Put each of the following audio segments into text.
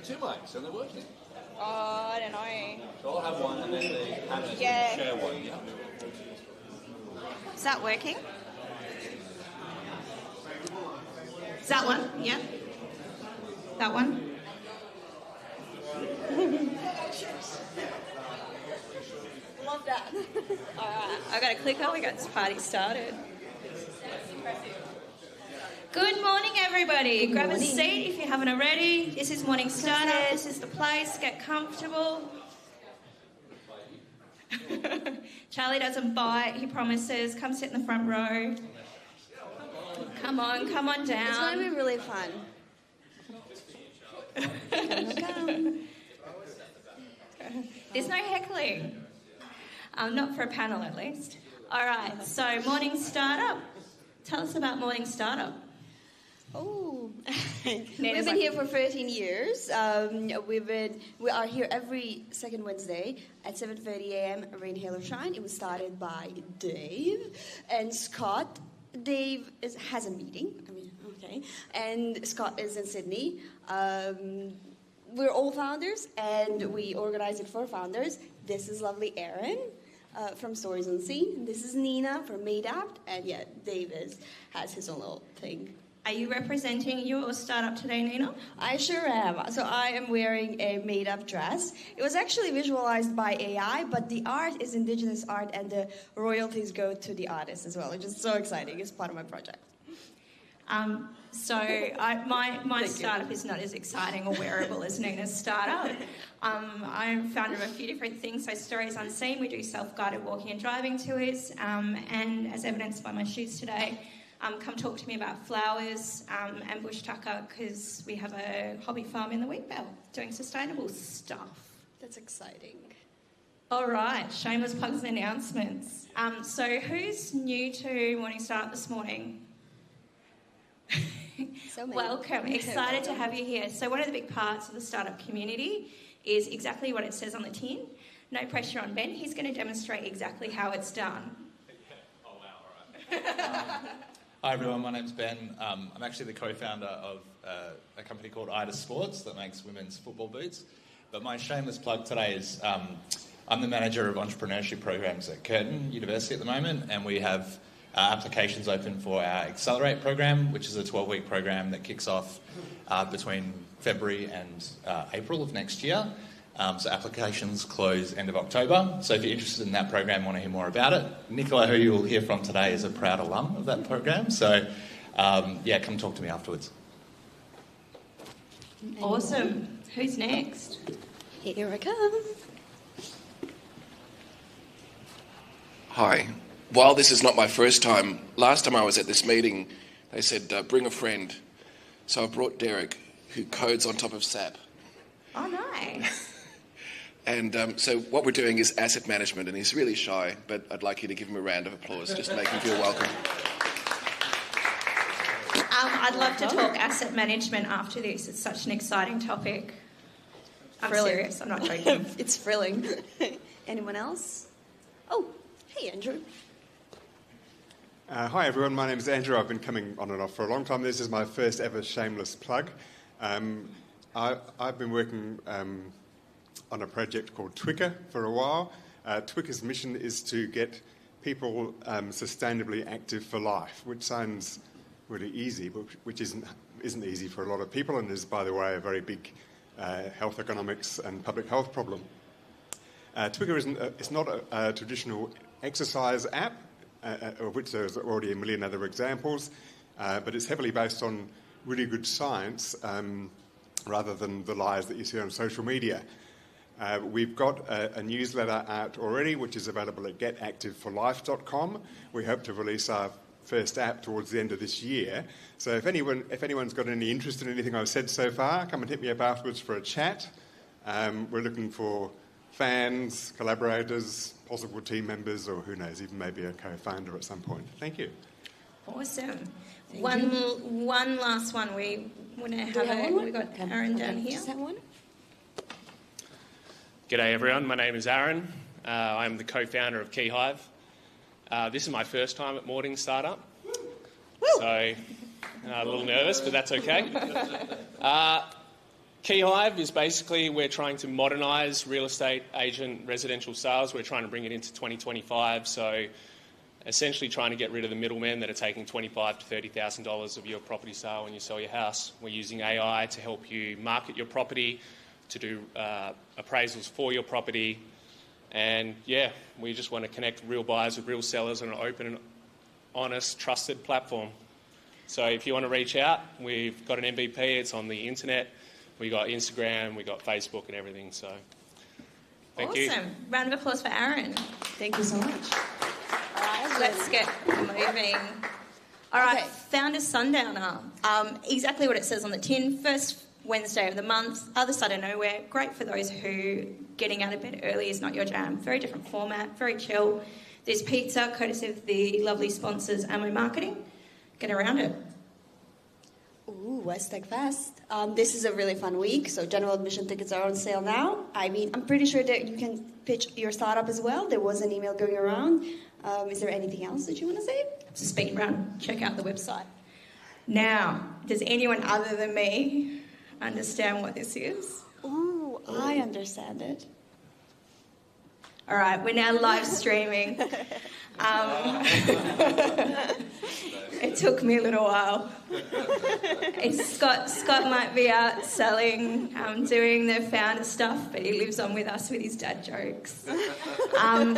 two mics and they're working. Oh, I don't know. So I'll have one and then the panelists Yeah. can share one, yeah? Is that working? Is that one? Yeah. That one? Love that. All right, I got a clicker. We got this party started. Good morning, everybody. Grab a seat if you haven't already. This is Morning Startup. This is the place. Get comfortable. Charlie doesn't bite. He promises. Come sit in the front row. Come on down. It's going to be really fun. Come. There's no heckling. Not for a panel, at least. All right, so Morning Startup. Tell us about Morning Startup. Oh, we've been here for 13 years. We are here every second Wednesday at 7:30 a.m. Rain, Hail or Shine. It was started by Dave and Scott. Dave has a meeting. Okay, and Scott is in Sydney. We're all founders, and we organize it for founders. This is lovely Erin from Stories Unseen. This is Nina from Made-Apt, and yeah, Dave has his own little thing. Are you representing your startup today, Nina? I sure am. So I am wearing a made-up dress. It was actually visualized by AI, but the art is indigenous art, and the royalties go to the artist as well, which is so exciting. It's part of my project. My startup is not as exciting or wearable as Nina's startup. I'm founder of a few different things. So Stories Unseen, we do self-guided walking and driving tours, and as evidenced by my shoes today, come talk to me about flowers and bush tucker, because we have a hobby farm in the wheat belt doing sustainable stuff. That's exciting. All right, shameless plugs and announcements. So who's new to Morning Startup this morning? So many. Welcome. Excited to have you here. So one of the big parts of the startup community is exactly what it says on the tin. No pressure on Ben. He's going to demonstrate exactly how it's done. Oh, wow, all right. Hi, everyone. My name's Ben. I'm actually the co-founder of a company called Ida Sports that makes women's football boots. But my shameless plug today is I'm the manager of entrepreneurship programs at Curtin University at the moment, and we have applications open for our Accelerate program, which is a 12-week program that kicks off between February and April of next year. So applications close end of October. So if you're interested in that program, want to hear more about it, Nicola, who you'll hear from today, is a proud alum of that program. So come talk to me afterwards. Awesome. Who's next? Here I come. Hi. While this is not my first time, last time I was at this meeting, they said, bring a friend. So I brought Derek, who codes on top of SAP. Oh, nice. And so what we're doing is asset management, and he's really shy, but I'd like you to give him a round of applause just to make him feel welcome. I'd love to talk asset management after this. It's such an exciting topic. I'm serious. I'm not joking. It's thrilling. Anyone else? Oh, hey, Andrew. Hi everyone, my name is Andrew. I've been coming on and off for a long time. This is my first ever shameless plug. I've been working on a project called Twicker for a while. Twicker's mission is to get people sustainably active for life, which sounds really easy, but which isn't easy for a lot of people, and is, by the way, a very big health economics and public health problem. Twicker it's not a traditional exercise app, of which there's already a million other examples, but it's heavily based on really good science rather than the lies that you see on social media. We've got a newsletter out already, which is available at getactiveforlife.com. We hope to release our first app towards the end of this year. So if anyone's got any interest in anything I've said so far, come and hit me up afterwards for a chat. We're looking for fans, collaborators, possible team members, or who knows, even maybe a co-founder at some point. Thank you. Awesome. One last one. We want to have we got Aaron down here. Is that one? G'day everyone, my name is Aaron. I'm the co-founder of Keyhive. This is my first time at Morning Startup, so a little nervous, but that's okay. Keyhive is basically, we're trying to modernise real estate agent residential sales. We're trying to bring it into 2025. So essentially trying to get rid of the middlemen that are taking $25,000 to $30,000 of your property sale when you sell your house. We're using AI to help you market your property, to do appraisals for your property. And yeah, we just want to connect real buyers with real sellers on an open and honest, trusted platform. So if you want to reach out, we've got an MVP. It's on the internet. We got Instagram, we got Facebook and everything. So thank you. Awesome. Round of applause for Aaron. Thank you so much. All right, let's get moving. All right, Okay. Founder Sundowner. Exactly what it says on the tin. First Wednesday of the month, other side of nowhere. Great for those who getting out of bed early is not your jam. Very different format, very chill. There's pizza, courtesy of the lovely sponsors Ammo Marketing. Get around it. Ooh, West Tech Fest. This is a really fun week, so general admission tickets are on sale now. I mean, I'm pretty sure that you can pitch your startup as well. There was an email going around. Is there anything else that you want to say? It's a speed round. Check out the website. Now, does anyone other than me understand what this is? Ooh, I understand it. All right, we're now live streaming. It took me a little while. Scott might be out selling, doing the founder stuff, but he lives on with us with his dad jokes.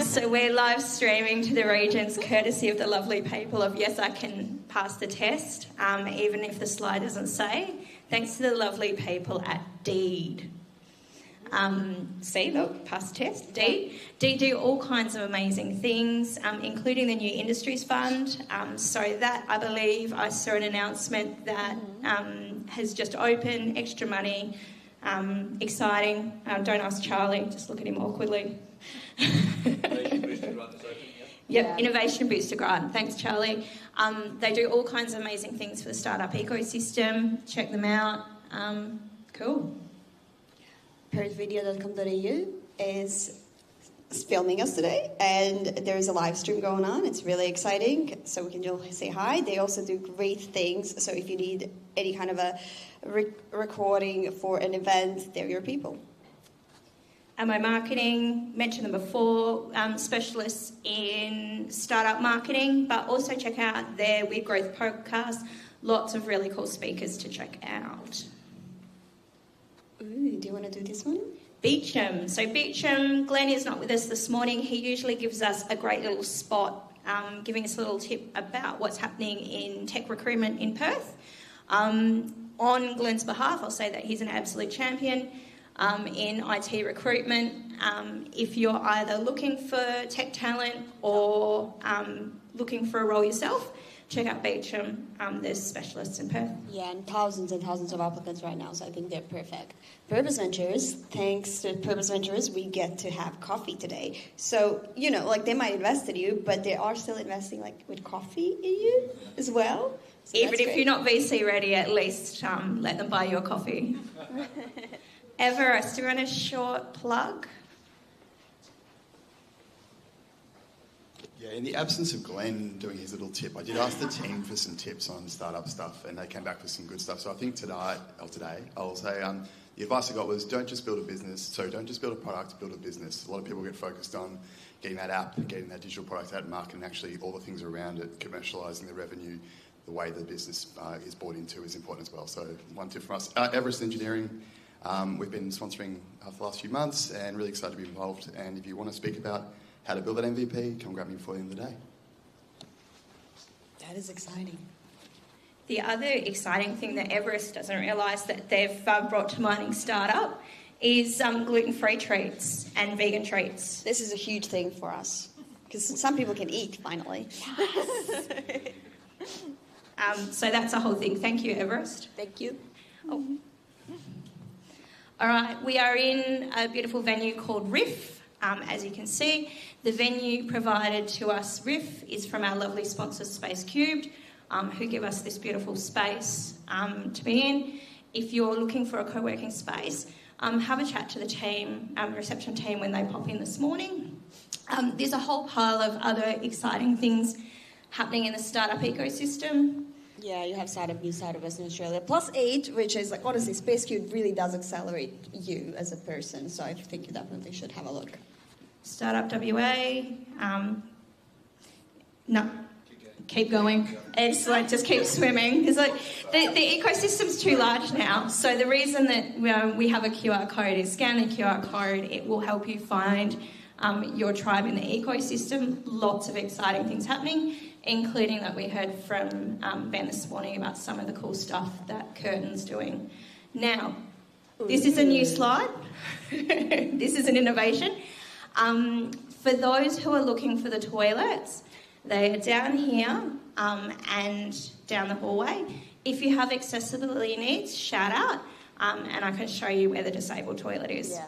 So we're live streaming to the regions, courtesy of the lovely people of Yes, I Can Pass the Test, even if the slide doesn't say. Thanks to the lovely people at Deed. See, look, pass the test. Deed do all kinds of amazing things, including the New Industries Fund. So that, I believe, I saw an announcement that has just opened, extra money, exciting. Don't ask Charlie, just look at him awkwardly. Innovation Booster Grant is open, Yep, Innovation Booster Grant. Thanks, Charlie. They do all kinds of amazing things for the startup ecosystem. Check them out. Cool. Perthvideo.com.au is filming us today, and there's a live stream going on. It's really exciting, so we can just say hi. They also do great things, so if you need any kind of a recording for an event, they're your people. Ammo Marketing, mentioned them before, specialists in startup marketing, but also check out their Weird Growth podcast. Lots of really cool speakers to check out. Ooh, do you want to do this one? Beecham. So Beecham, Glenn is not with us this morning. He usually gives us a great little spot, giving us a little tip about what's happening in tech recruitment in Perth. On Glenn's behalf, I'll say that he's an absolute champion in IT recruitment. If you're either looking for tech talent or looking for a role yourself, check out Beecham. There's specialists in Perth. Yeah, and thousands of applicants right now, so I think they're perfect. Purpose Ventures, thanks to Purpose Ventures, we get to have coffee today. So, you know, like they might invest in you, but they are still investing like with coffee in you as well. So Even if great. you're not VC ready, at least let them buy your coffee. Everest, do you want a short plug? Yeah, in the absence of Glenn doing his little tip, I did ask the team for some tips on startup stuff, and they came back with some good stuff. So I think today, I'll say the advice I got was don't just build a product, build a business. A lot of people get focused on getting that app, getting that digital product out in market, and actually all the things around it, commercialising the revenue, the way the business is bought into is important as well. So one tip from us. Everest Engineering, we've been sponsoring for the last few months and really excited to be involved. And if you want to speak about how to build that MVP, come grab me before the end of the day. That is exciting. The other exciting thing that Everest doesn't realise that they've brought to Mining Startup is gluten-free treats and vegan treats. This is a huge thing for us because some people can eat finally. So that's a whole thing. Thank you, Everest. Thank you. Oh. All right, we are in a beautiful venue called Riff. As you can see, the venue provided to us, Riff, is from our lovely sponsor, Space Cubed, who give us this beautiful space to be in. If you're looking for a co-working space, have a chat to the team, reception team, when they pop in this morning. There's a whole pile of other exciting things happening in the startup ecosystem. Yeah, you have New Startup Western Australia. +8, which is like, honestly, SpaceCube really does accelerate you as a person. So I think you definitely should have a look. StartupWA. No. Keep going. It's like just keep swimming. It's like the ecosystem's too large now. So the reason that we have a QR code is scan the QR code. It will help you find your tribe in the ecosystem. Lots of exciting things happening, including that we heard from Ben this morning about some of the cool stuff that Curtin's doing. Now, this is a new slide. This is an innovation. For those who are looking for the toilets, they are down here and down the hallway. If you have accessibility needs, shout out, and I can show you where the disabled toilet is. Yeah.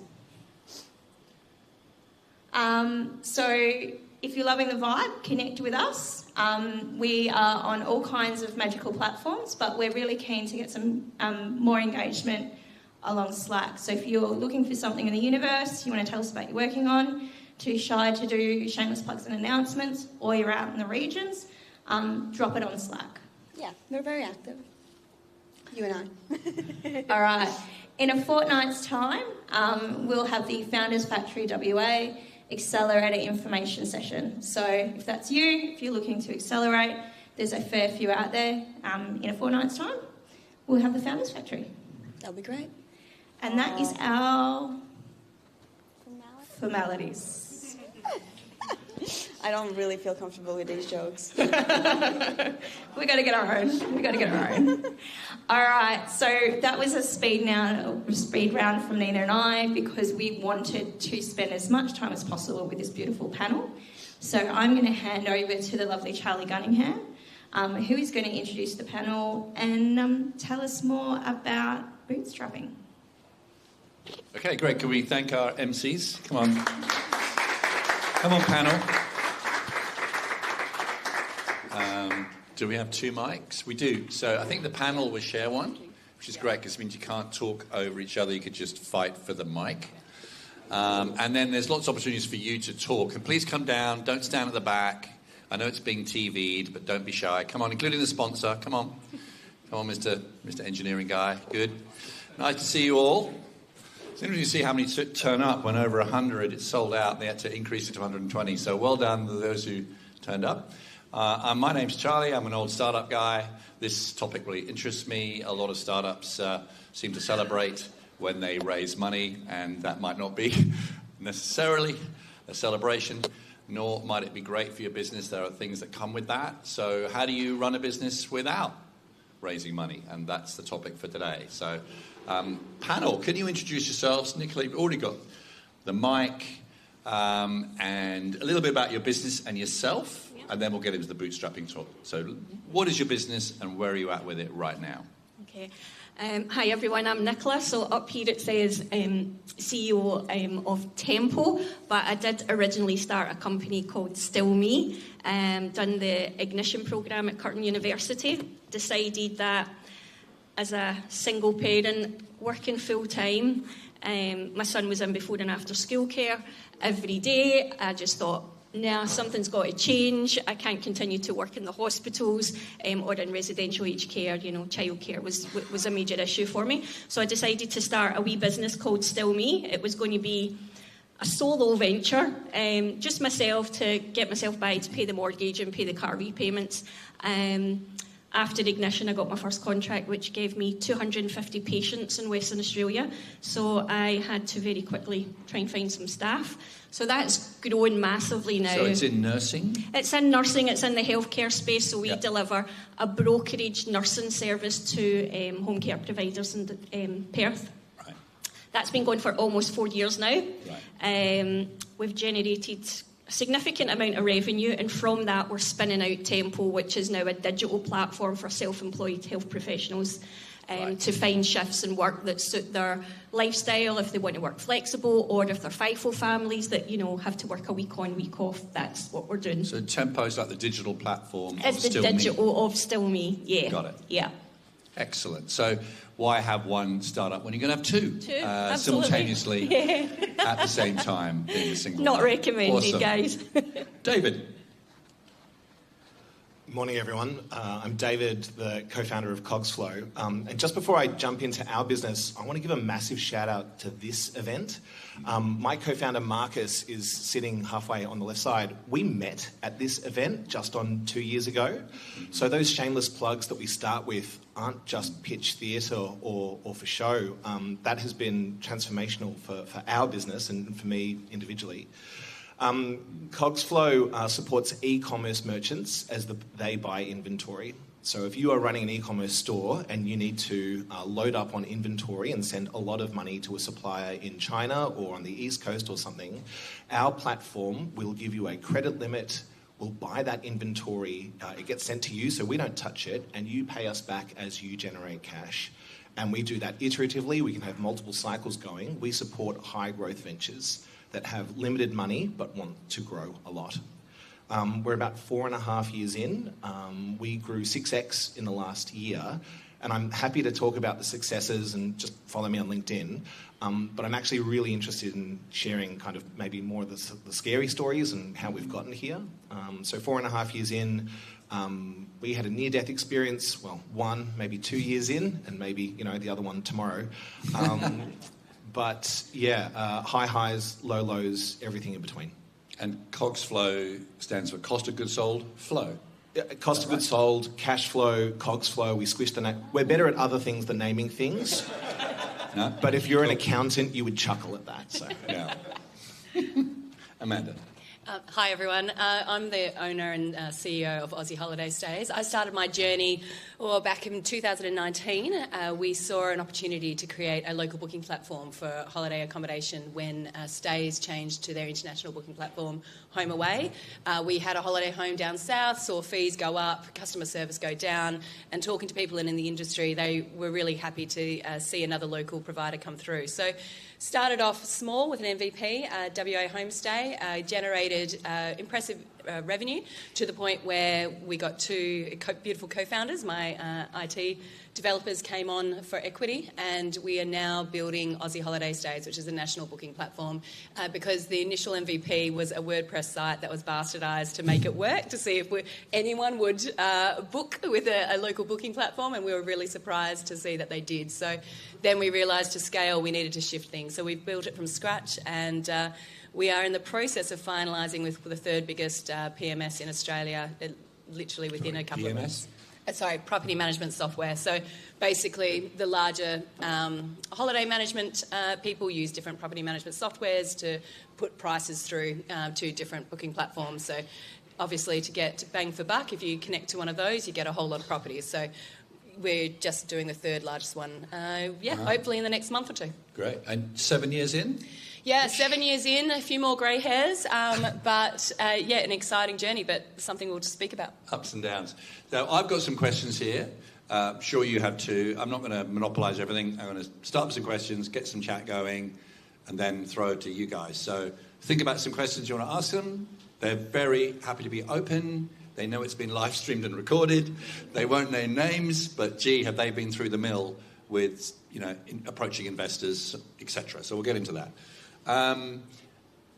So if you're loving the vibe, connect with us. We are on all kinds of magical platforms, but we're really keen to get some more engagement along Slack. So if you're looking for something in the universe, you want to tell us about what you're working on, too shy to do shameless plugs and announcements, or you're out in the regions, drop it on Slack. Yeah, we're very active. You and I. All right. In a fortnight's time, we'll have the Founders Factory WA Accelerator Information Session. So if that's you, if you're looking to accelerate, there's a fair few out there. In a fortnight's time, we'll have the Founders Factory. That'll be great. And that is our formalities. I don't really feel comfortable with these jokes. We got to get our own. All right, so that was a speed round from Nina and I, because we wanted to spend as much time as possible with this beautiful panel. So I'm going to hand over to the lovely Charlie Gunningham, who is going to introduce the panel and tell us more about bootstrapping. Okay, great. Can we thank our MCs? Come on. Come on, panel. Do we have 2 mics? We do. So I think the panel will share one, which is great because it means you can't talk over each other. You could just fight for the mic. And then there's lots of opportunities for you to talk. And please come down. Don't stand at the back. I know it's being TV'd, but don't be shy. Come on, including the sponsor. Come on. Come on, Mr. Engineering guy. Good. Nice to see you all. It's interesting to see how many turn up when over 100 it's sold out. They had to increase it to 120. So well done to those who turned up. My name's Charlie. I'm an old startup guy. This topic really interests me. A lot of startups seem to celebrate when they raise money, and that might not be necessarily a celebration, nor might it be great for your business. There are things that come with that. So how do you run a business without raising money? And that's the topic for today. So panel, can you introduce yourselves? Nicola, you've already got the mic, and a little bit about your business and yourself. And then we'll get into the bootstrapping talk. So what is your business and where are you at with it right now? Okay. Hi, everyone. I'm Nicola. So up here it says CEO of Tempo, but I did originally start a company called Still Me, done the Ignition programme at Curtin University, decided that as a single parent working full-time, my son was in before and after school care every day. I just thought, nah, something's got to change. I can't continue to work in the hospitals or in residential aged care. You know, childcare was a major issue for me. So I decided to start a wee business called Still Me. It was going to be a solo venture, just myself to get myself by to pay the mortgage and pay the car repayments. After Ignition, I got my first contract, which gave me 250 patients in Western Australia. So I had to very quickly try and find some staff. So that's grown massively now. So it's in nursing? It's in nursing. It's in the healthcare space. So we deliver a brokerage nursing service to home care providers in Perth. Right. That's been going for almost 4 years now. Right. We've generated a significant amount of revenue, and from that we're spinning out Tempo, which is now a digital platform for self-employed health professionals to find shifts and work that suit their lifestyle, if they want to work flexible, or if they're FIFO families that, you know, have to work a week on, week off. That's what we're doing. So Tempo is like the digital platform of It's the Still Me. digital of Still Me, yeah. Got it. Yeah. Excellent. So why have one startup when you're going to have two absolutely. simultaneously at the same time being a single Not man? recommended, Awesome. guys. David. Morning, everyone. I'm David, the co-founder of cogsflow. And just before I jump into our business, I want to give a massive shout out to this event. My co-founder Marcus is sitting halfway on the left side. We met at this event just on 2 years ago. So those shameless plugs that we start with aren't just pitch theatre or for show. That has been transformational for our business and for me individually. cogsflow supports e-commerce merchants as they buy inventory. So if you are running an e-commerce store and you need to load up on inventory and send a lot of money to a supplier in China or on the East Coast or something, our platform will give you a credit limit. We'll buy that inventory. It gets sent to you, so we don't touch it, and you pay us back as you generate cash. And we do that iteratively. We can have multiple cycles going. We support high growth ventures that have limited money but want to grow a lot. We're about 4.5 years in. We grew 6x in the last year, and I'm happy to talk about the successes and just follow me on LinkedIn. But I'm actually really interested in sharing kind of maybe more of the scary stories and how we've gotten here. So 4.5 years in, we had a near-death experience, well, 1, maybe 2 years in, and maybe, the other one tomorrow. But yeah, high highs, low lows, everything in between. And cogsflow stands for cost of goods sold flow. Cost of goods sold, cash flow, cogsflow. We squished the name. We're better at other things than naming things. No? But if you're an accountant, you would chuckle at that. So. Yeah. Amanda. Hi everyone, I'm the owner and CEO of Aussie Holiday Stays. I started my journey back in 2019. We saw an opportunity to create a local booking platform for holiday accommodation when Stays changed to their international booking platform, HomeAway. We had a holiday home down south, saw fees go up, customer service go down, and talking to people in the industry, they were really happy to see another local provider come through. So started off small with an MVP, WA Homestay, generated impressive revenue to the point where we got 2 beautiful co-founders. My IT developers came on for equity, and we are now building Aussie Holiday Stays, which is a national booking platform, because the initial MVP was a WordPress site that was bastardised to make it work, to see if anyone would book with a local booking platform, and we were really surprised to see that they did. So then we realised to scale we needed to shift things. So we've built it from scratch, and we are in the process of finalising with the third biggest PMS in Australia, literally within a couple of months. Property management software. So basically the larger holiday management people use different property management softwares to put prices through to different booking platforms. So obviously to get bang for buck, if you connect to one of those, you get a whole lot of properties. So we're just doing the third largest one, hopefully in the next month or 2. Great. And 7 years in? Yeah, 7 years in, a few more grey hairs, but an exciting journey, but something we'll just speak about. Ups and downs. Now, I've got some questions here. Sure you have too. I'm not going to monopolise everything. I'm going to start with some questions, get some chat going, and then throw it to you guys. So think about some questions you want to ask them. They're very happy to be open. They know it's been live streamed and recorded. They won't name names, but gee, have they been through the mill with, approaching investors, etc. So we'll get into that.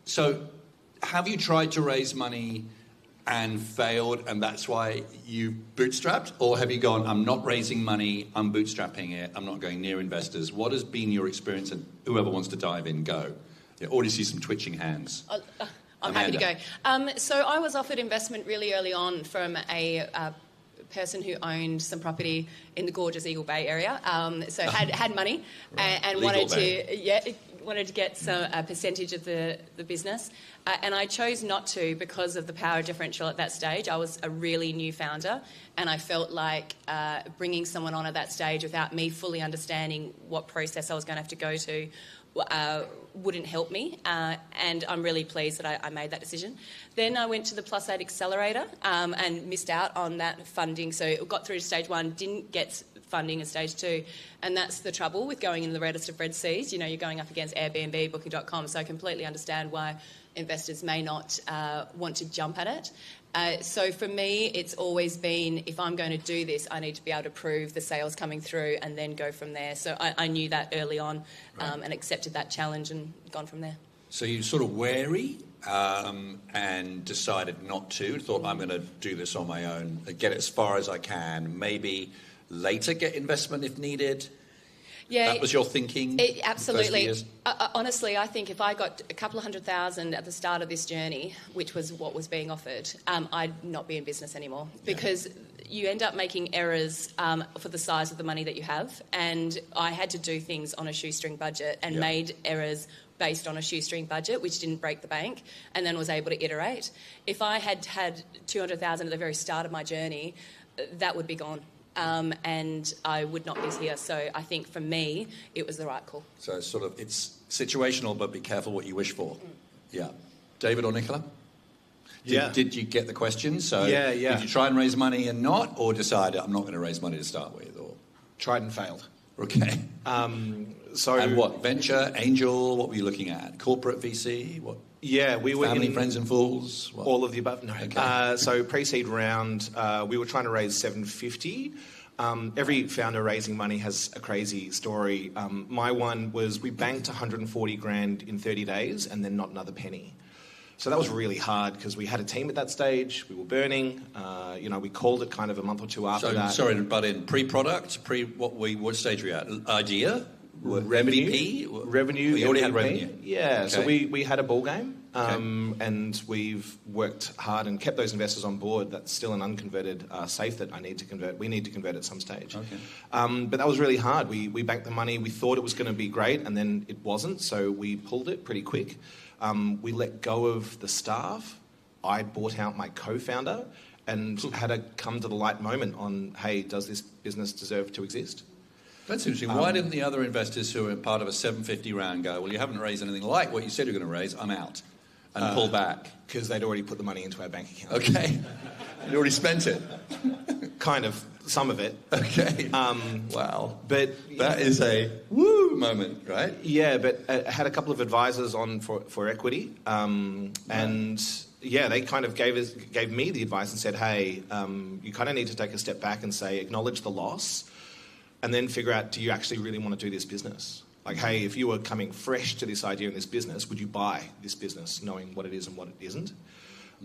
So have you tried to raise money and failed, and that's why you bootstrapped? Or have you gone, I'm not raising money, I'm bootstrapping it, I'm not going near investors? What has been your experience? And whoever wants to dive in, go. I already see some twitching hands. I'm happy to go. So I was offered investment really early on from a person who owned some property in the gorgeous Eagle Bay area. Had money and wanted to get a percentage of the business. And I chose not to because of the power differential at that stage. I was a really new founder, and I felt like bringing someone on at that stage without me fully understanding what process I was going to have to go to wouldn't help me, and I'm really pleased that I made that decision. Then I went to the Plus 8 Accelerator and missed out on that funding, so it got through to stage 1, didn't get funding in stage 2, and that's the trouble with going in the reddest of red seas. You're going up against Airbnb, Booking.com, so I completely understand why investors may not want to jump at it. So for me, it's always been, if I'm going to do this, I need to be able to prove the sales coming through and then go from there. So I knew that early on, and accepted that challenge and gone from there. So you're sort of wary and decided not to, thought I'm going to do this on my own, get as far as I can, maybe later get investment if needed? Yeah, that was your thinking? Absolutely. Honestly, I think if I got a couple of $100,000 at the start of this journey, which was what was being offered, I'd not be in business anymore, because you end up making errors for the size of the money that you have. And I had to do things on a shoestring budget and made errors based on a shoestring budget, which didn't break the bank, and then was able to iterate. If I had had $200,000 at the very start of my journey, that would be gone. And I would not be here. So I think for me, it was the right call. So sort of, it's situational, but be careful what you wish for. Yeah. David or Nicola? Did you get the question? So did you try and raise money and not, or decide I'm not going to raise money to start with? Or tried and failed. Okay. And what, venture, angel, what were you looking at? Corporate VC? What? Yeah, we were family, friends and fools? What? All of the above. No. Okay. So pre-seed round, we were trying to raise $750. Every founder raising money has a crazy story. My one was we banked $140,000 in 30 days and then not another penny. So that was really hard because we had a team at that stage. We were burning. We called it kind of a month or two after that. Sorry to butt in. Pre-product? What stage were we at? Idea? Revenue. You already had revenue? Yeah. Okay. So we had a ball game. And we've worked hard and kept those investors on board. That's still an unconverted safe that I need to convert. We need to convert at some stage. Okay. But that was really hard. We banked the money. We thought it was going to be great, and then it wasn't. So we pulled it pretty quick. We let go of the staff. I bought out my co-founder and had a come to the light moment on, hey, does this business deserve to exist? That's interesting. Why didn't the other investors who were part of a 750 round go, well, you haven't raised anything like what you said you're going to raise, I'm out, and pull back? Because they'd already put the money into our bank account. Okay. You'd already spent it? Kind of. Some of it. Okay. Wow. But that is a woo moment, right? Yeah, but I had a couple of advisors on for equity, and they kind of gave me the advice and said, hey, you kind of need to take a step back and say, acknowledge the loss, and then figure out, do you actually really want to do this business? Like, hey, if you were coming fresh to this idea in this business, would you buy this business knowing what it is and what it isn't?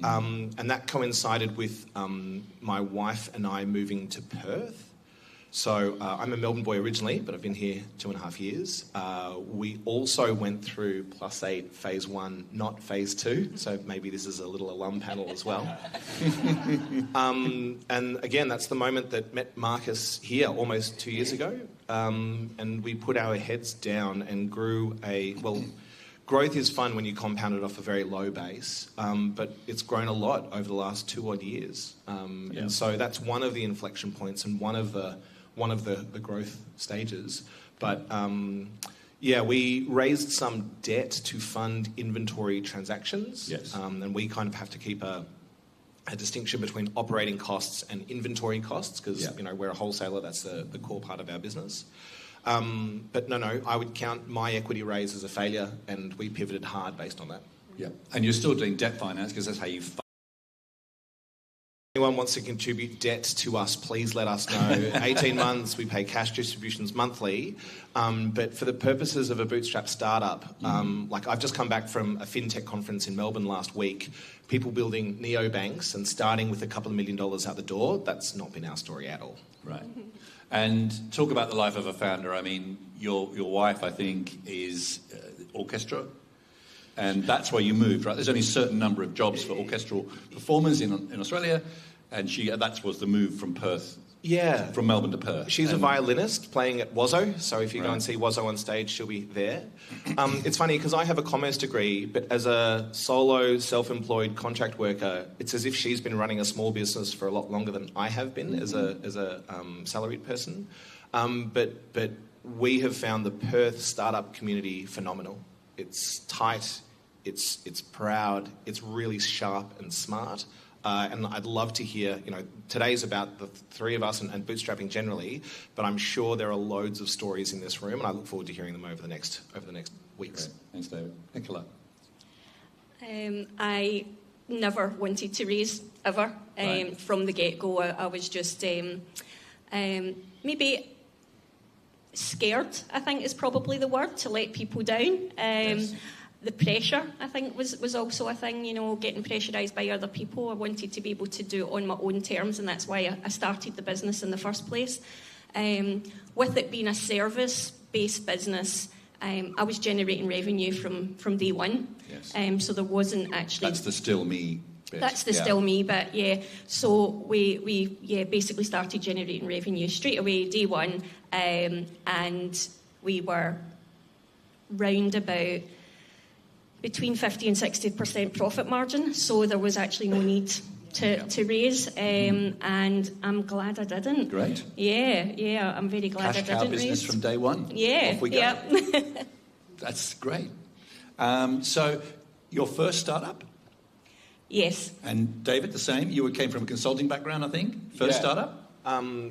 And that coincided with my wife and I moving to Perth. So I'm a Melbourne boy originally, but I've been here 2.5 years. We also went through +8 phase 1, not phase 2. So maybe this is a little alum panel as well. And again, that's the moment that met Marcus here almost 2 years ago. And we put our heads down and grew growth is fun when you compound it off a very low base, but it's grown a lot over the last 2 odd years. And so that's one of the inflection points and one of the growth stages. But we raised some debt to fund inventory transactions. Yes. And we kind of have to keep a distinction between operating costs and inventory costs because we're a wholesaler. That's the core part of our business. But no, I would count my equity raise as a failure, and we pivoted hard based on that. Yeah, and you're still doing debt finance because that's how you. Anyone wants to contribute debt to us, please let us know. 18 months, we pay cash distributions monthly. But for the purposes of a bootstrap startup, I've just come back from a fintech conference in Melbourne last week, people building neobanks and starting with a couple of $1 million out the door. That's not been our story at all. Right. And talk about the life of a founder. I mean, your wife, I think, is orchestra, and that's where you moved, right? There's only a certain number of jobs for orchestral performers in Australia, and that was the move from Perth. Yeah. From Melbourne to Perth. She's a violinist playing at Wazzo, so if you go and see Wazzo on stage, she'll be there. It's funny, because I have a commerce degree, but as a solo, self-employed contract worker, it's as if she's been running a small business for a lot longer than I have been as a salaried person. But we have found the Perth startup community phenomenal. It's tight, it's proud, it's really sharp and smart. And I'd love to hear, today's about the three of us and bootstrapping generally, but I'm sure there are loads of stories in this room, and I look forward to hearing them over the next weeks. Great. Thanks, David. Nicola? I never wanted to raise, ever. Right. From the get-go, I was just maybe scared, I think is probably the word, to let people down. Yes. The pressure, I think, was also a thing, getting pressurised by other people. I wanted to be able to do it on my own terms, and that's why I started the business in the first place. With it being a service-based business, I was generating revenue from day one. Yes. So there wasn't actually... That's the still me bit. That's the still me bit, yeah. So we basically started generating revenue straight away, day one, and we were round about between 50 and 60% profit margin, so there was actually no need to raise, and I'm glad I didn't. Great. Yeah, I'm very glad Cash I didn't cow business raise. from day one. Yeah, Off we go. yeah. That's great. So, your first startup? Yes. And David, the same? You came from a consulting background, I think? First startup?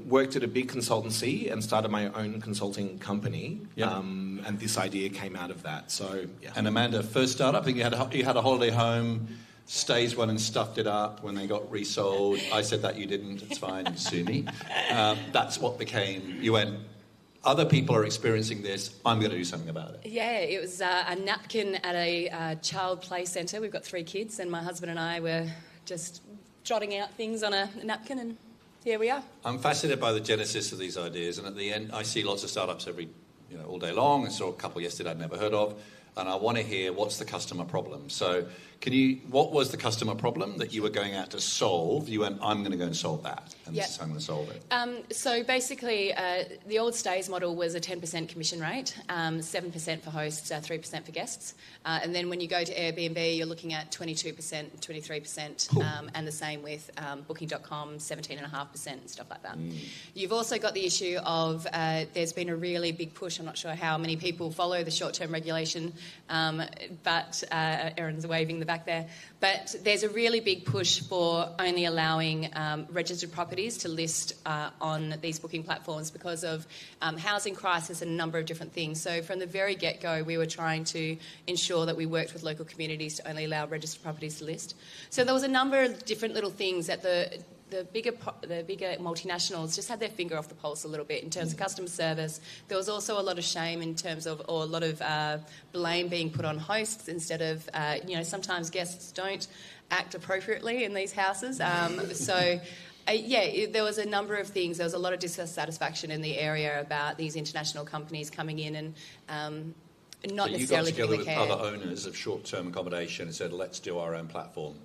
Worked at a big consultancy and started my own consulting company. Yep. And this idea came out of that. So, yeah. And Amanda, first startup? I think you had a holiday home, staged one and stuffed it up when they got resold. I said that, you didn't. It's fine. Sue me. That's what became... You went, other people are experiencing this. I'm going to do something about it. Yeah, it was a napkin at a child play centre. We've got 3 kids, and my husband and I were just jotting out things on a napkin, and here we are. I'm fascinated by the genesis of these ideas, and at the end, I see lots of startups all day long. I saw a couple yesterday I'd never heard of, and I want to hear what's the customer problem. So, what was the customer problem that you were going out to solve? You went, I'm going to go and solve that, and this is how I'm going to solve it. So basically, the old stays model was a 10% commission rate, 7% for hosts, 3% for guests. And then when you go to Airbnb, you're looking at 22%, 23%, and the same with Booking.com, 17.5%, and stuff like that. You've also got the issue of there's been a really big push. I'm not sure how many people follow the short-term regulation, but Erin's waving the back there. But there's a really big push for only allowing registered properties to list on these booking platforms because of housing crisis and a number of different things. So from the very get-go, we were trying to ensure that we worked with local communities to only allow registered properties to list. So there was a number of different little things that the bigger multinationals just had their finger off the pulse a little bit in terms of customer service. There was also a lot of shame in terms of, or a lot of blame being put on hosts instead of, sometimes guests don't act appropriately in these houses. There was a number of things. There was a lot of dissatisfaction in the area about these international companies coming in and not necessarily giving the care. You got together with other owners of short-term accommodation and said, let's do our own platform.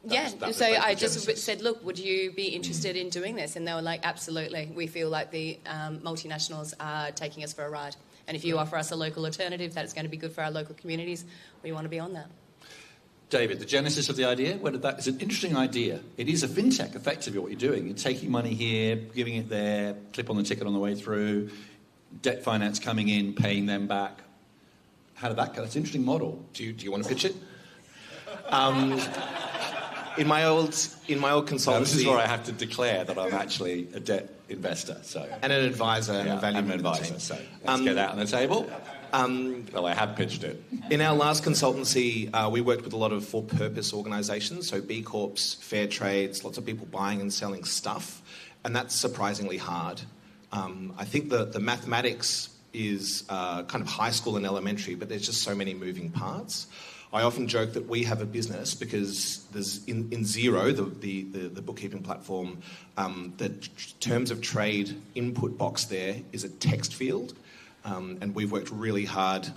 So I just said, look, would you be interested in doing this? And they were like, absolutely. We feel like the multinationals are taking us for a ride. And if you offer us a local alternative that is going to be good for our local communities, we want to be on that. David, the genesis of the idea, it's an interesting idea. It is a fintech, effectively, what you're doing. You're taking money here, giving it there, clip on the ticket on the way through, debt finance coming in, paying them back. How did that go? That's an interesting model. Do you want to pitch it? In my old consultancy... Now, this is where I have to declare that I'm actually a debt investor. And an advisor and a value advisor. So let's get out on the table. Well, I have pitched it. In our last consultancy, we worked with a lot of for-purpose organisations, so B Corps, fair trades, lots of people buying and selling stuff, and that's surprisingly hard. I think the mathematics is kind of high school and elementary, but there's just so many moving parts. I often joke that we have a business because there's in Xero, the bookkeeping platform, the terms of trade input box there is a text field. And we've worked really hard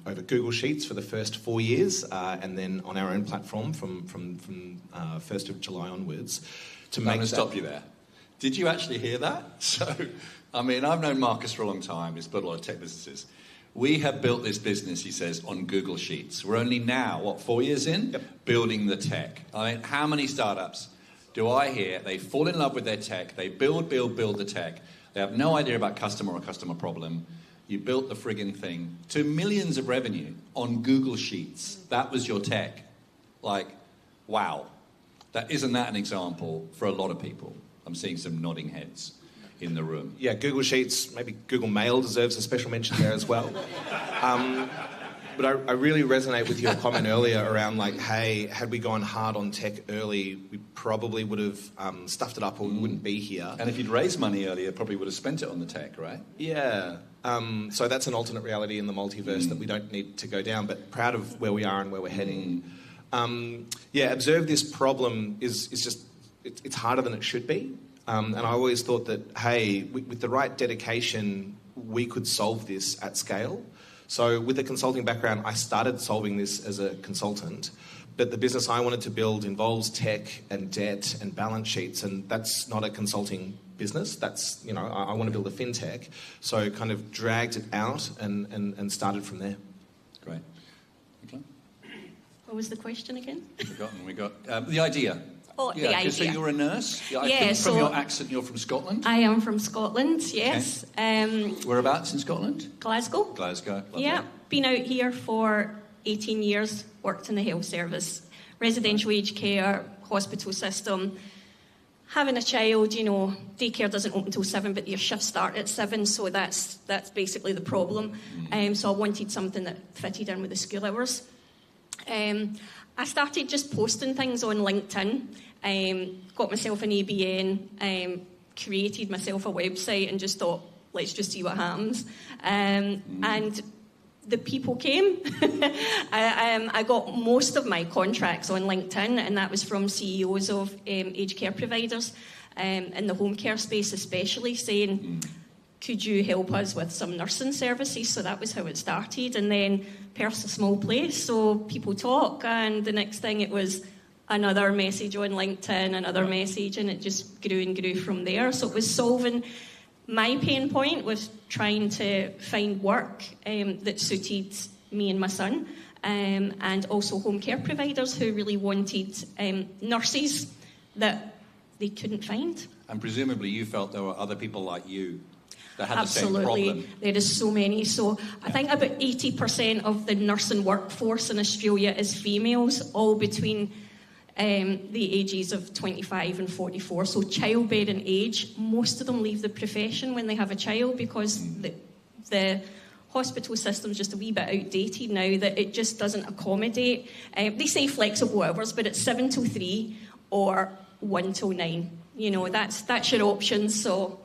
over Google Sheets for the first 4 years, and then on our own platform from 1st of July onwards. I'm going to stop you there. Did you actually hear that? So, I've known Marcus for a long time. He's built a lot of tech businesses. We have built this business, he says, on Google Sheets. We're only now, 4 years in? Yep. Building the tech. How many startups do I hear? They fall in love with their tech. They build the tech. They have no idea about customer or customer problem. You built the frigging thing to millions of revenue on Google Sheets. That was your tech. Wow. Isn't that an example for a lot of people? I'm seeing some nodding heads in the room. Yeah, Google Sheets, maybe Google Mail deserves a special mention there as well. But I really resonate with your comment earlier around like, hey, had we gone hard on tech early, we probably would have stuffed it up or we wouldn't be here. And if you'd raised money earlier, probably would have spent it on the tech, right? Yeah. So that's an alternate reality in the multiverse that we don't need to go down, but proud of where we are and where we're heading. Observe this problem is just, it's harder than it should be. And I always thought that, hey, with the right dedication, we could solve this at scale. So with a consulting background, I started solving this as a consultant, but the business I wanted to build involves tech and debt and balance sheets, and that's not a consulting business. That's, I want to build a fintech. So kind of dragged it out and started from there. Great. Nicola? What was the question again? Forgotten. We got the idea. Oh, the idea. So you're a nurse? I think from your accent, you're from Scotland? I am from Scotland, yes. Okay. Whereabouts in Scotland? Glasgow. Glasgow, lovely. Yeah, been out here for 18 years, worked in the health service, residential aged care, hospital system. Having a child, daycare doesn't open till 7, but your shifts start at 7, so that's basically the problem. So I wanted something that fitted in with the school hours. I started just posting things on LinkedIn, got myself an ABN, created myself a website and just thought, let's just see what happens. And the people came. I got most of my contracts on LinkedIn, and that was from CEOs of aged care providers in the home care space especially, saying, could you help us with some nursing services? So that was how it started. And then Perth's a small place, so people talk. And the next thing, it was another message on LinkedIn, another message, and it just grew and grew from there. So it was solving my pain point was trying to find work that suited me and my son, and also home care providers who really wanted nurses that they couldn't find. And presumably you felt there were other people like you that had Absolutely. The same problem. There is so many. So I think about 80% of the nursing workforce in Australia is females, all between the ages of 25 and 44. So childbearing age, most of them leave the profession when they have a child because the hospital system's just a wee bit outdated now, that it just doesn't accommodate. They say flexible hours, but it's 7 till 3 or 1 till 9. That's your options. So,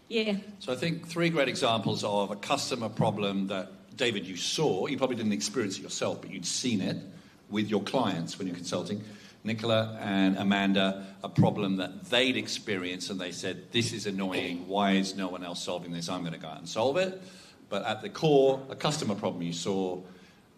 yeah. So I think 3 great examples of a customer problem that, David, you saw. You probably didn't experience it yourself, but you'd seen it with your clients when you're consulting. Nicola and Amanda, a problem that they'd experienced, and they said, this is annoying. Why is no one else solving this? I'm going to go out and solve it. But at the core, a customer problem you saw,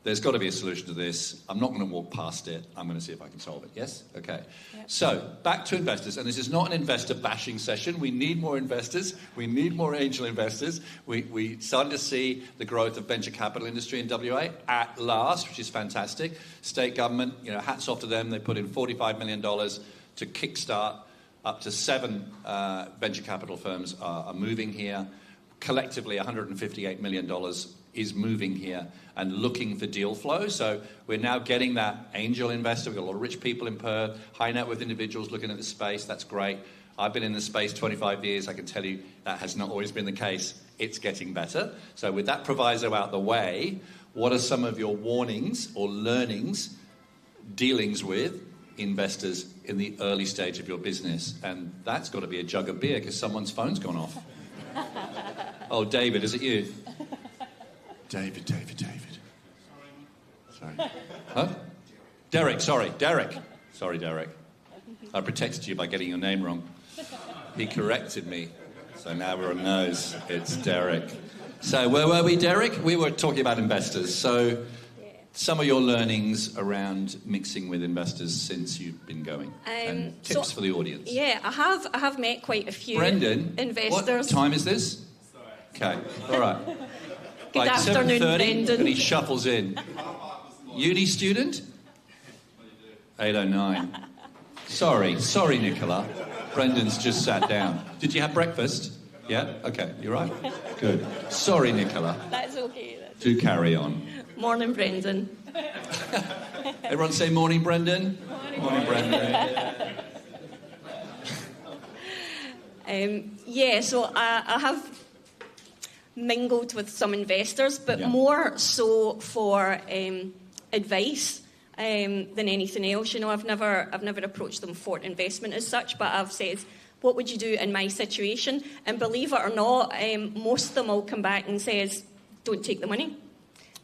there's got to be a solution to this. I'm not going to walk past it. I'm going to see if I can solve it. Yes? Okay. Yep. So, back to investors. And this is not an investor bashing session. We need more investors. We need more angel investors. We started to see the growth of venture capital industry in WA at last, which is fantastic. State government, hats off to them. They put in $45 million to kickstart. Up to 7 venture capital firms are moving here. Collectively, $158 million is moving here and looking for deal flow. So we're now getting that angel investor. We've got a lot of rich people in Perth, high net worth individuals looking at the space. That's great. I've been in the space 25 years. I can tell you that has not always been the case. It's getting better. So with that proviso out the way, what are some of your warnings or learnings, dealings with investors in the early stage of your business? And that's got to be a jug of beer because someone's phone's gone off. Oh, David, is it you? David. Sorry. Huh? Derek. Sorry, Derek. I protected you by getting your name wrong. He corrected me. So now we're on nose. It's Derek. So where were we, Derek? We were talking about investors. So some of your learnings around mixing with investors since you've been going, and tips for the audience. Yeah, I have met quite a few investors. What time is this? Okay, all right. Good afternoon, 7:30, Brendan. and he shuffles in. Uni student? 8:09. Sorry, Nicola. Brendan's just sat down. Did you have breakfast? Yeah? Okay, you're right. Good. Sorry, Nicola. That's okay. Do carry on. Morning, Brendan. Everyone say morning, Brendan. Morning, Brendan. So I mingled with some investors, but more so for advice than anything else. You know, I've never approached them for investment as such, but I've said, what would you do in my situation? And believe it or not, most of them all come back and says, don't take the money.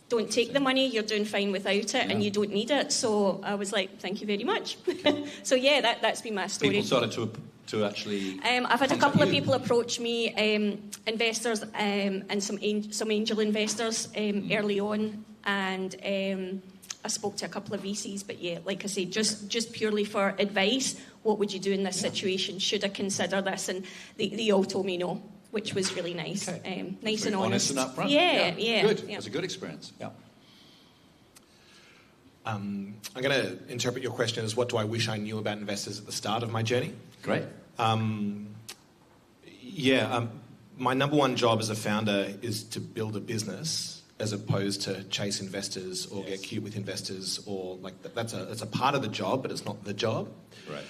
Don't take the money, you're doing fine without it, and you don't need it. So I was like, thank you very much. Okay. So yeah, that's been my story. People started to actually... I've had a couple of people approach me, investors and some angel investors early on, and I spoke to a couple of VCs, but yeah, like I say, just purely for advice, what would you do in this situation? Should I consider this? And they all told me no, which was really nice. Okay. Nice and honest. And upfront. Yeah. Good. Yeah. It was a good experience. Yeah. I'm going to interpret your question as what do I wish I knew about investors at the start of my journey? Great. My number one job as a founder is to build a business as opposed to chase investors or get cute with investors, or like that's a part of the job, but it's not the job. Right.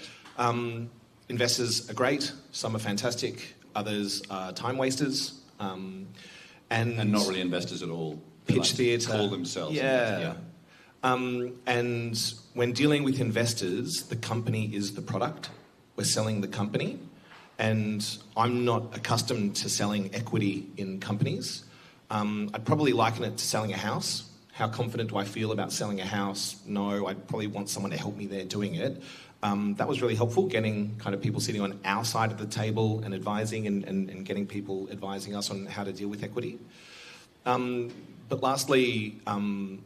Investors are great. Some are fantastic. Others are time wasters. And not really investors at all. Pitch theatre. Call themselves. Yeah. And when dealing with investors, the company is the product. We're selling the company. And I'm not accustomed to selling equity in companies. I'd probably liken it to selling a house. How confident do I feel about selling a house? No, I'd probably want someone to help me there doing it. That was really helpful, getting kind of people sitting on our side of the table and advising and getting people advising us on how to deal with equity. But lastly,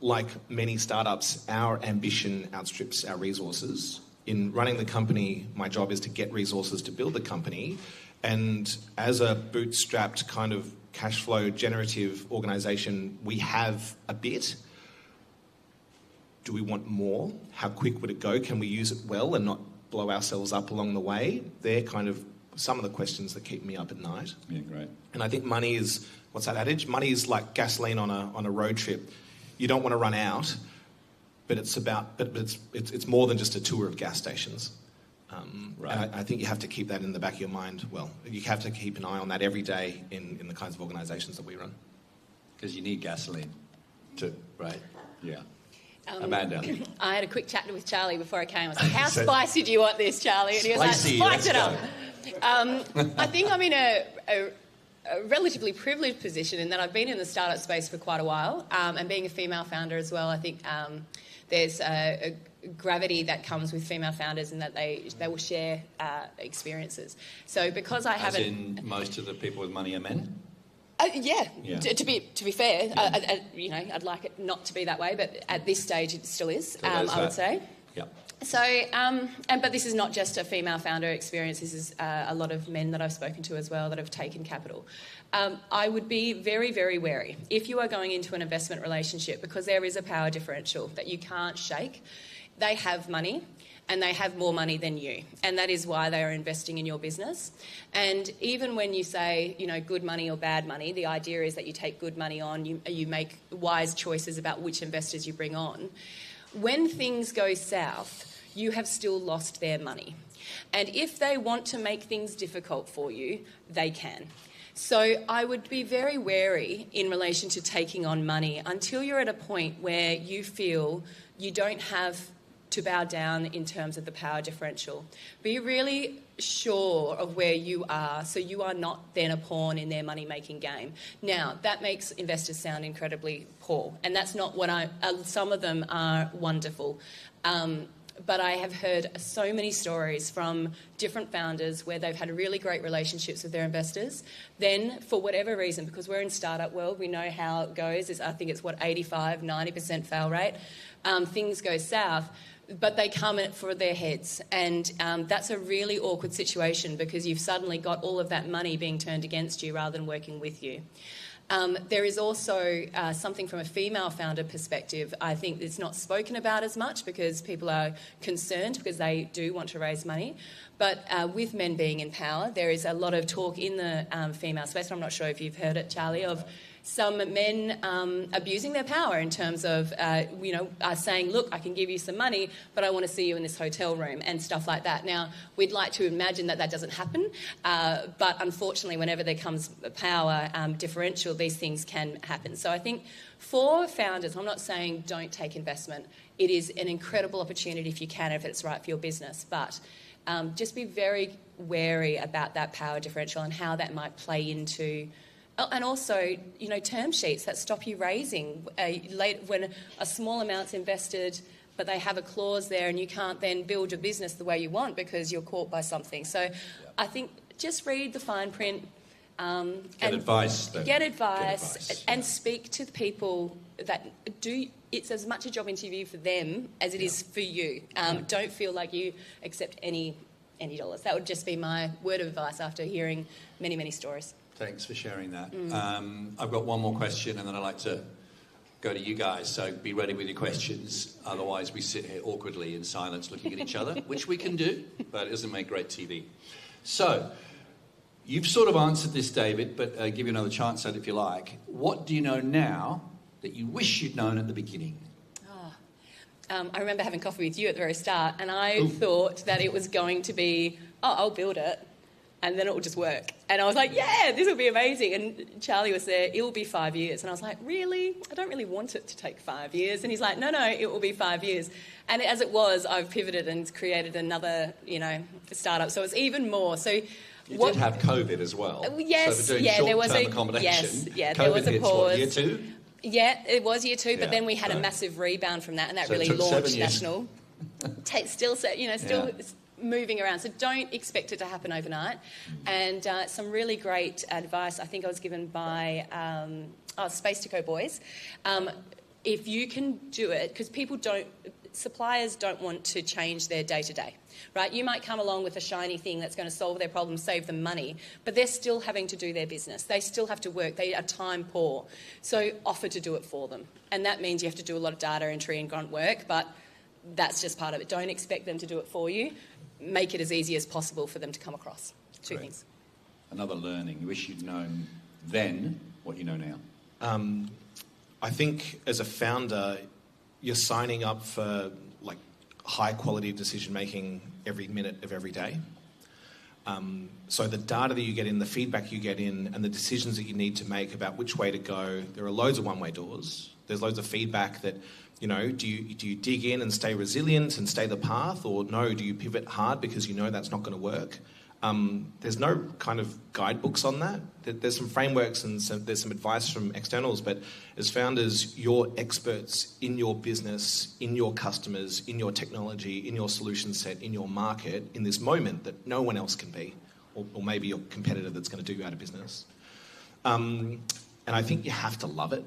like many startups, our ambition outstrips our resources. In running the company, my job is to get resources to build the company. And as a bootstrapped kind of cash flow generative organisation, we have a bit. Do we want more? How quick would it go? Can we use it well and not blow ourselves up along the way? They're kind of some of the questions that keep me up at night. Yeah, great. And I think money is, what's that adage? Money is like gasoline on a road trip. You don't want to run out, but it's more than just a tour of gas stations. Right. And I think you have to keep that in the back of your mind. Well, you have to keep an eye on that every day in the kinds of organisations that we run. Because you need gasoline too, right? Yeah. Amanda. I had a quick chat with Charlie before I came. I was like, how spicy do you want this, Charlie? And he was spicy, like, spice it up. I think I'm in a relatively privileged position in that I've been in the startup space for quite a while, and being a female founder as well, I think there's a gravity that comes with female founders in that they will share experiences. So because I haven't... As in most of the people with money are men? Yeah. To be fair, I'd like it not to be that way, but at this stage it still is, I would say. Yeah. So, but this is not just a female founder experience. This is a lot of men that I've spoken to as well that have taken capital. I would be very, very wary if you are going into an investment relationship, because there is a power differential that you can't shake. They have money, and they have more money than you, and that is why they are investing in your business. And even when you say, good money or bad money, the idea is that you take good money on, you make wise choices about which investors you bring on. When things go south, you have still lost their money. And if they want to make things difficult for you, they can. So I would be very wary in relation to taking on money until you're at a point where you feel you don't have to bow down in terms of the power differential. Be really sure of where you are so you are not then a pawn in their money-making game. Now, that makes investors sound incredibly poor, and that's not what some of them are wonderful. But I have heard so many stories from different founders where they've had really great relationships with their investors. Then, for whatever reason, because we're in startup world, we know how it goes. I think it's 85, 90% fail rate. Things go south, but they come in for their heads. And that's a really awkward situation because you've suddenly got all of that money being turned against you rather than working with you. There is also something from a female founder perspective. I think it's not spoken about as much because people are concerned because they do want to raise money. But with men being in power, there is a lot of talk in the female space, and I'm not sure if you've heard it, Charlie, of some men abusing their power in terms of, saying, look, I can give you some money, but I want to see you in this hotel room and stuff like that. Now, we'd like to imagine that that doesn't happen, but unfortunately, whenever there comes a power differential, these things can happen. So I think for founders, I'm not saying don't take investment. It is an incredible opportunity if you can, if it's right for your business, but just be very wary about that power differential and how that might play into... And also, term sheets that stop you raising when a small amount's invested, but they have a clause there and you can't then build your business the way you want because you're caught by something. So I think just read the fine print. Get advice. And speak to the people that do. It's as much a job interview for them as it is for you. Don't feel like you accept any dollars. That would just be my word of advice after hearing many, many stories. Thanks for sharing that. I've got one more question and then I'd like to go to you guys, so be ready with your questions. Otherwise, we sit here awkwardly in silence looking at each other, which we can do, but it doesn't make great TV. So, you've sort of answered this, David, but I'll give you another chance at it if you like. What do you know now that you wish you'd known at the beginning? I remember having coffee with you at the very start, and I thought that it was going to be, I'll build it, and then it will just work. And I was like, yeah, this will be amazing. And Charlie was there, it will be 5 years. And I was like, really? I don't really want it to take 5 years. And he's like, no, it will be 5 years. And as it was, I've pivoted and created another, startup. So it's even more. So you did have COVID as well. Yes, so there was a accommodation. There was a pause. Year 2? Yeah, it was year 2, but then we had a massive rebound from that, and that so really launched national. Still moving around, so don't expect it to happen overnight. And some really great advice I think I was given by Space to Go boys. If you can do it, because suppliers don't want to change their day-to-day, right? You might come along with a shiny thing that's going to solve their problem, save them money, but they're still having to do their business. They still have to work. They are time poor. So offer to do it for them. And that means you have to do a lot of data entry and grunt work, but that's just part of it. Don't expect them to do it for you. Make it as easy as possible for them to come across. Two things. Another learning. You wish you'd known then what you know now. I think as a founder, you're signing up for high quality decision making every minute of every day. So the data that you get in, the feedback you get in, and the decisions that you need to make about which way to go, there are loads of one-way doors. There's loads of feedback that, do you dig in and stay resilient and stay the path, or no, do you pivot hard because that's not going to work? There's no kind of guidebooks on that. There's some frameworks and there's some advice from externals, but as founders, you're experts in your business, in your customers, in your technology, in your solution set, in your market, in this moment that no one else can be, or maybe your competitor that's going to do you out of business. And I think you have to love it.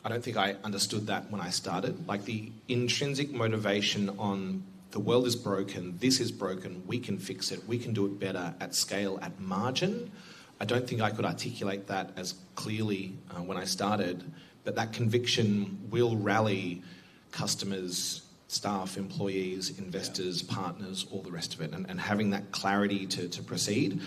I don't think I understood that when I started. The intrinsic motivation on the world is broken, this is broken, we can fix it, we can do it better at scale, at margin. I don't think I could articulate that as clearly when I started, but that conviction will rally customers, staff, employees, investors, partners, all the rest of it, and having that clarity to proceed.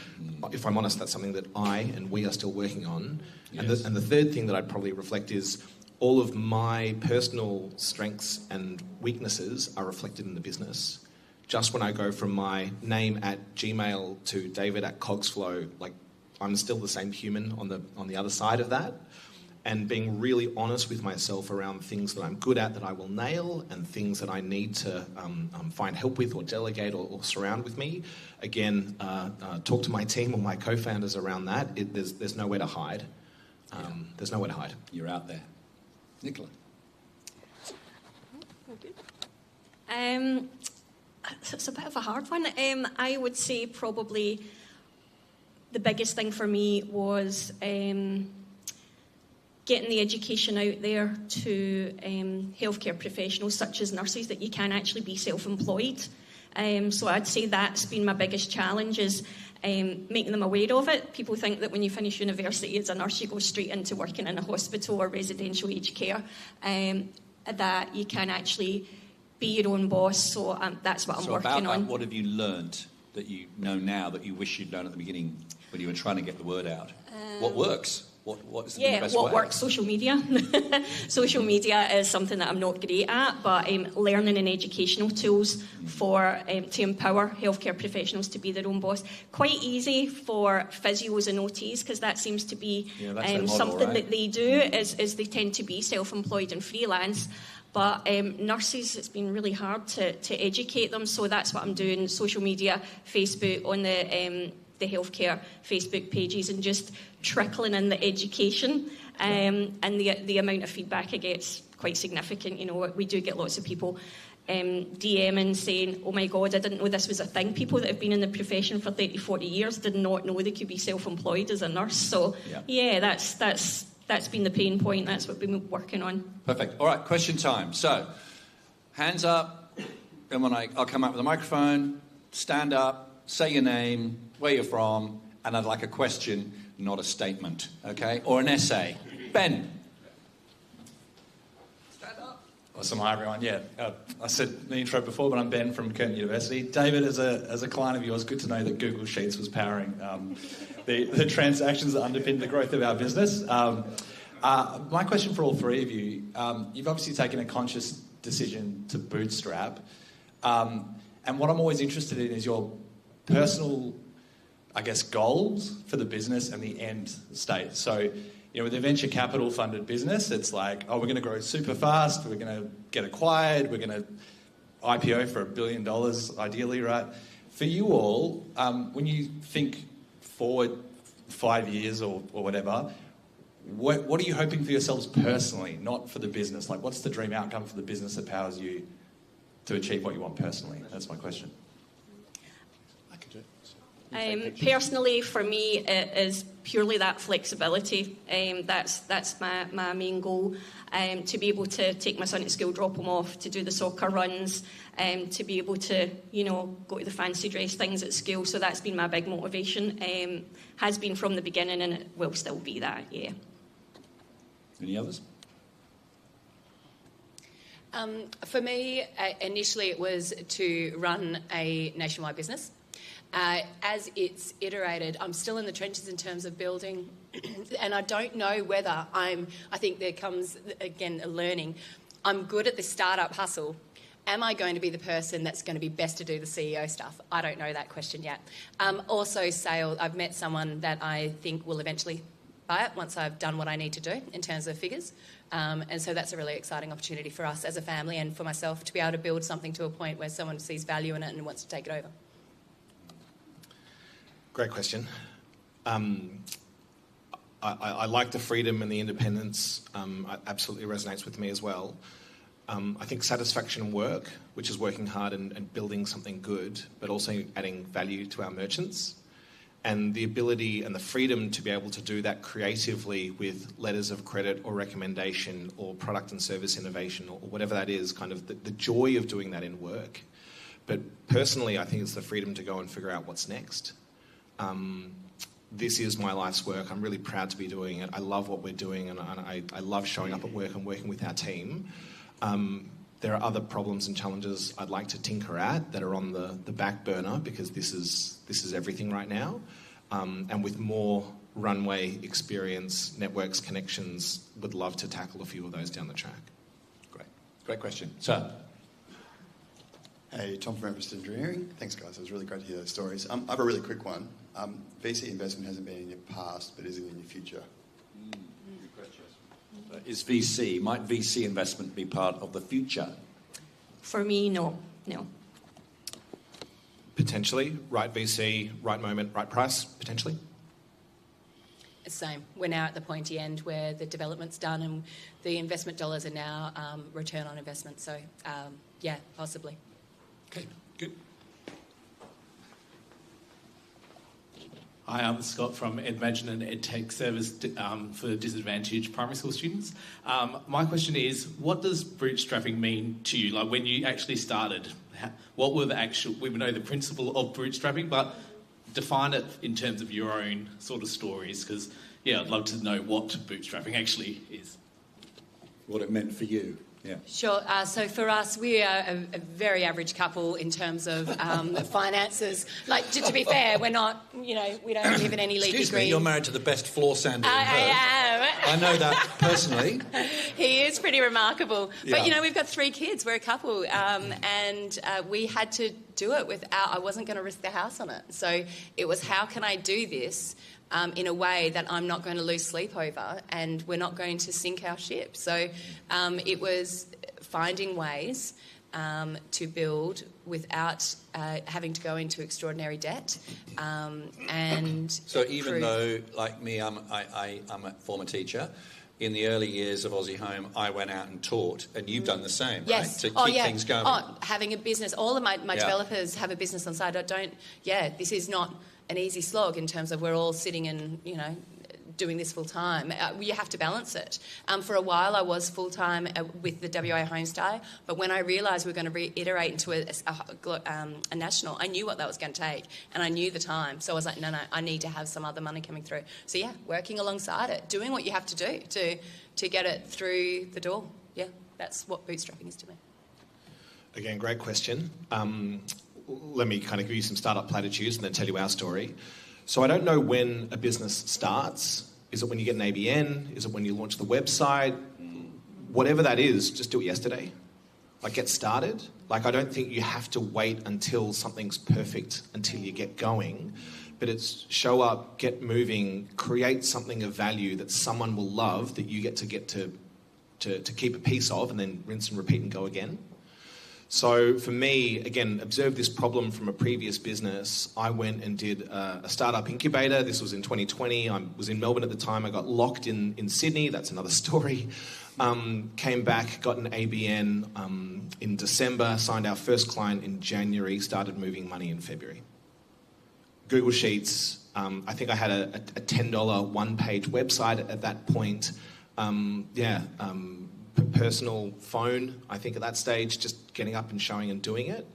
If I'm honest, that's something that I and we are still working on. Yes. And the third thing that I'd probably reflect is all of my personal strengths and weaknesses are reflected in the business. Just when I go from my name at Gmail to David at cogsflow, I'm still the same human on the other side of that. And being really honest with myself around things that I'm good at that I will nail, and things that I need to find help with or delegate or surround with me. Again, talk to my team or my co-founders around that. There's nowhere to hide. There's nowhere to hide. You're out there. Nicola. It's a bit of a hard one. I would say probably the biggest thing for me was getting the education out there to healthcare professionals such as nurses that you can actually be self-employed. So I'd say that's been my biggest challenge, is making them aware of it. People think that when you finish university as a nurse, you go straight into working in a hospital or residential aged care, that you can actually be your own boss. So that's what I'm working on. What have you learned that you know now that you wish you'd known at the beginning when you were trying to get the word out? What works? What is the best way? What works? Social media. Social media is something that I'm not great at, but learning and educational tools for to empower healthcare professionals to be their own boss. Quite easy for physios and OTs, because that seems to be model, something right? that they do, is they tend to be self-employed and freelance. But nurses, it's been really hard to educate them, so that's what I'm doing. Social media, Facebook, on the healthcare Facebook pages, and just trickling in the education, and the amount of feedback I get is quite significant. You know, we do get lots of people DMing saying, oh my God, I didn't know this was a thing. People that have been in the profession for 30, 40 years did not know they could be self-employed as a nurse. So that's been the pain point. That's what we've been working on. Perfect. All right, question time. So, hands up, and when I'll come up with a microphone, stand up, say your name, where you're from, and I'd like a question, not a statement, okay? Or an essay. Ben. Stand up. Awesome. Hi, everyone. Yeah, I said in the intro before, but I'm Ben from Curtin University. David, as a client of yours, good to know that Google Sheets was powering the transactions that underpin the growth of our business. My question for all three of you, you've obviously taken a conscious decision to bootstrap, and what I'm always interested in is your personal, I guess, goals for the business and the end state. So, you know, with a venture capital funded business, it's like, oh, we're going to grow super fast, we're going to get acquired, we're going to IPO for $1 billion, ideally, right? For you all, when you think forward 5 years or whatever, what are you hoping for yourselves personally, not for the business? Like, what's the dream outcome for the business that powers you to achieve what you want personally? That's my question. Personally, for me, it is purely that flexibility. That's my main goal. To be able to take my son to school, drop him off, to do the soccer runs, to be able to, you know, go to the fancy dress things at school. So that's been my big motivation. Has been from the beginning, and it will still be that. Yeah. Any others? For me, initially it was to run a nationwide business. As it's iterated, I'm still in the trenches in terms of building, and I don't know whether I think there comes, again, a learning. I'm good at the startup hustle. Am I going to be the person that's going to be best to do the CEO stuff? I don't know that question yet. Also, sales. I've met someone that I think will eventually buy it once I've done what I need to do in terms of figures. And so that's a really exciting opportunity for us as a family and for myself to be able to build something to a point where someone sees value in it and wants to take it over. Great question. I like the freedom and the independence. It absolutely resonates with me as well. I think satisfaction in work, which is working hard and building something good, but also adding value to our merchants. And the ability and the freedom to be able to do that creatively with letters of credit or recommendation or product and service innovation or whatever that is, kind of the joy of doing that in work. But personally, I think it's the freedom to go and figure out what's next. This is my life's work. I'm really proud to be doing it. I love what we're doing, and I love showing up at work and working with our team. There are other problems and challenges I'd like to tinker at that are on the back burner, because this is everything right now. And with more runway experience, networks, connections, would love to tackle a few of those down the track. Great question. Sir. Hey, Tom from Everest Engineering. Thanks, guys. It was really great to hear those stories. I have a really quick one. VC investment hasn't been in your past, but is it in your future? Might VC investment be part of the future? For me, no. Potentially. Right VC, right moment, right price, potentially. Same. We're now at the pointy end where the development's done and the investment dollars are now return on investment. So, yeah, possibly. Okay, good. Hi, I'm Scott from Edmagine and EdTech Service for disadvantaged primary school students. My question is, what does bootstrapping mean to you? Like, when you actually started, what were we know the principle of bootstrapping, but define it in terms of your own sort of stories, because, yeah, I'd love to know what bootstrapping actually is. What it meant for you, Yeah. Sure. So for us, we are a very average couple in terms of finances. Like, to be fair, we're not, we don't live in any leafy Excuse green. me, you're married to the best floor sander in Perth. I am. I know that personally. He is pretty remarkable. Yeah. But, we've got 3 kids. We're a couple. And we had to do it without... I wasn't going to risk the house on it. So it was, how can I do this in a way that I'm not going to lose sleep over and we're not going to sink our ship? So it was finding ways to build without having to go into extraordinary debt. And so even though, like me, I'm a former teacher, in the early years of Aussie Home, I went out and taught, and you've done the same, yes. right? To keep things going. Having a business. All of my developers have a business on the side. This is not an easy slog in terms of we're all sitting and, doing this full time. You have to balance it. For a while, I was full time with the WA Homestay, but when I realised we were going to reiterate into a national, I knew what that was going to take, and I knew the time. So I was like, no, I need to have some other money coming through. So working alongside it, doing what you have to do to get it through the door. Yeah, that's what bootstrapping is to me. Again, great question. Let me kind of give you some startup platitudes and then tell you our story. So I don't know when a business starts. Is it when you get an ABN? Is it when you launch the website? Whatever that is, just do it yesterday. Like, get started. Like, I don't think you have to wait until something's perfect until you get going. But it's show up, get moving, create something of value that someone will love, that you get to keep a piece of, and then rinse and repeat and go again. So for me, again, observe this problem from a previous business. I went and did a startup incubator. This was in 2020. I was in Melbourne at the time. I got locked in Sydney. That's another story. Came back, got an ABN in December, signed our first client in January, started moving money in February. Google Sheets. I think I had a $10 one-page website at that point. Personal phone, I think at that stage, just getting up and showing and doing it.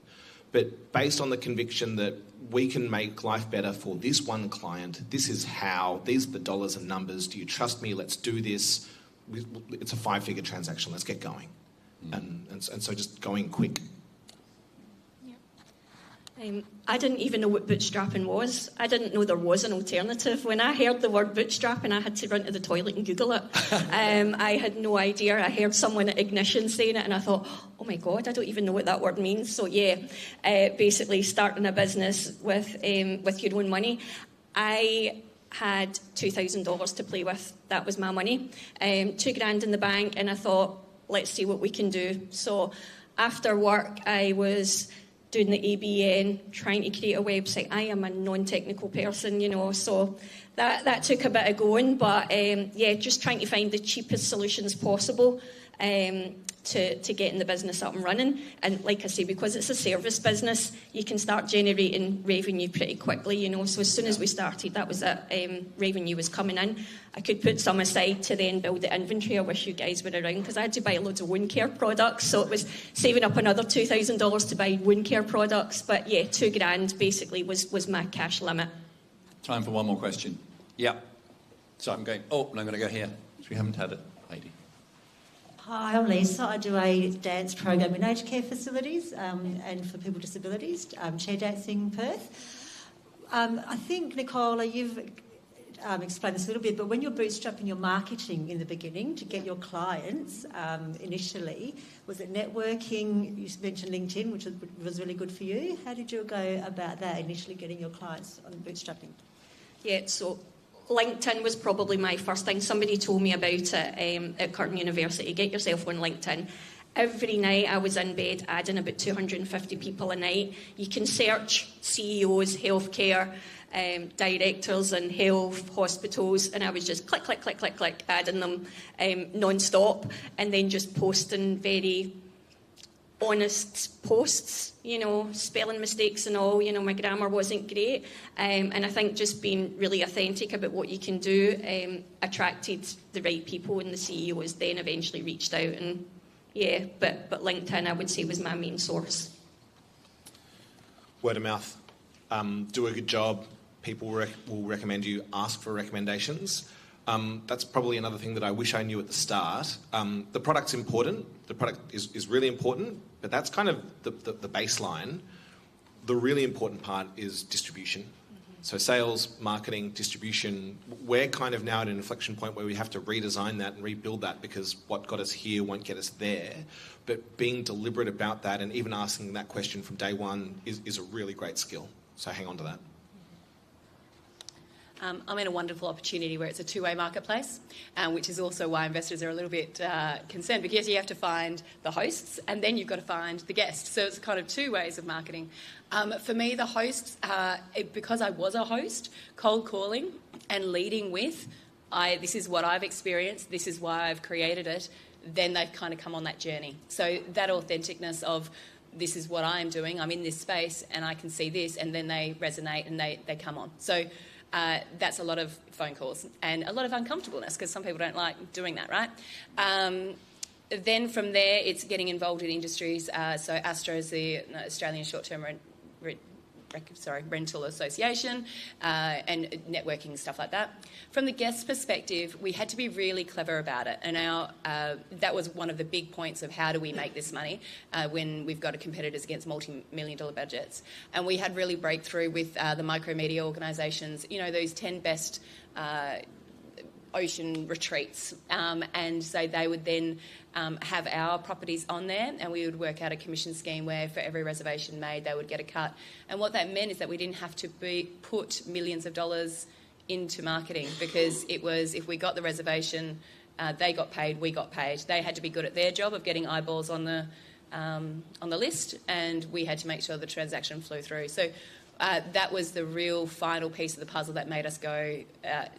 But based on the conviction that we can make life better for this one client, this is how, these are the dollars and numbers, do you trust me, let's do this. It's a 5-figure transaction, let's get going. And so just going quick. I didn't even know what bootstrapping was. I didn't know there was an alternative. When I heard the word bootstrapping, I had to run to the toilet and Google it. I had no idea. I heard someone at Ignition saying it and I thought, oh my God, I don't even know what that word means. So basically starting a business with your own money. I had $2,000 to play with. That was my money. $2,000 in the bank, and I thought, let's see what we can do. So after work, I was doing the ABN, trying to create a website. I am a non-technical person, so that took a bit of going, but just trying to find the cheapest solutions possible to getting the business up and running. And like I say, because it's a service business, you can start generating revenue pretty quickly, so as soon as we started, that was it, revenue was coming in. I could put some aside to then build the inventory. I wish you guys were around, because I had to buy loads of wound care products, so it was saving up another $2,000 to buy wound care products. But yeah, $2,000 basically was my cash limit. Time for one more question. Yeah. So I'm going to go here, because we haven't had it, lady. Hi, I'm Lisa. I do a dance program in aged care facilities and for people with disabilities, chair dancing in Perth. I think, Nicola, you've explained this a little bit, but when you're bootstrapping your marketing in the beginning to get your clients initially, was it networking? You mentioned LinkedIn, which was really good for you. How did you go about that, initially getting your clients on bootstrapping? Yeah, so LinkedIn was probably my first thing. Somebody told me about it at Curtin University. Get yourself on LinkedIn. Every night I was in bed adding about 250 people a night. You can search CEOs, healthcare, directors in health, hospitals, and I was just click, adding them non-stop, and then just posting very honest posts, spelling mistakes and all. My grammar wasn't great, and I think just being really authentic about what you can do attracted the right people, and the CEOs then eventually reached out. And but LinkedIn, I would say, was my main source. Word of mouth. Do a good job. People will recommend you. Ask for recommendations. That's probably another thing that I wish I knew at the start. The product's important. The product is really important, but that's kind of the baseline. The really important part is distribution. So sales, marketing, distribution, we're kind of now at an inflection point where we have to redesign that and rebuild that because what got us here won't get us there. But being deliberate about that and even asking that question from day one is a really great skill. So hang on to that. I'm in a wonderful opportunity where it's a two-way marketplace, which is also why investors are a little bit concerned, because you have to find the hosts and then you've got to find the guests. So it's kind of two ways of marketing. For me, the hosts, because I was a host, cold calling and leading with, this is what I've experienced, this is why I've created it, then they've kind of come on that journey. So that authenticness of, this is what I'm doing, I'm in this space and I can see this, and then they resonate and they come on. So that's a lot of phone calls and a lot of uncomfortableness because some people don't like doing that, right? Then from there, it's getting involved in industries. So ASTRA is the Australian Short-Term Rental Association, and networking and stuff like that. From the guest perspective, we had to be really clever about it, and that was one of the big points of how do we make this money when we've got competitors against multi-million-dollar budgets. And we had really breakthrough with the micromedia organisations, those 10 best ocean retreats, and so they would then have our properties on there, and we would work out a commission scheme where for every reservation made they would get a cut. And what that meant is that we didn't have to put millions of dollars into marketing, because it was, if we got the reservation, they got paid, we got paid. They had to be good at their job of getting eyeballs on the list, and we had to make sure the transaction flew through. So that was the real final piece of the puzzle that made us go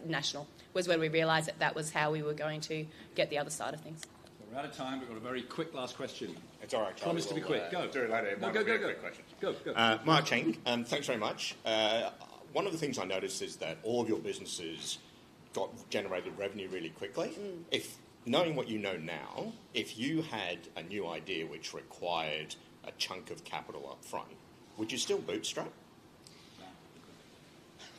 national, was when we realised that was how we were going to get the other side of things. We're out of time. We've got a very quick last question. It's all right, Charlie. Promise to be quick. Go. Do it later. Go. Quick question. Go. Mark Cheng, thanks very much. One of the things I noticed is that all of your businesses generated revenue really quickly. If knowing what you know now, if you had a new idea which required a chunk of capital up front, would you still bootstrap?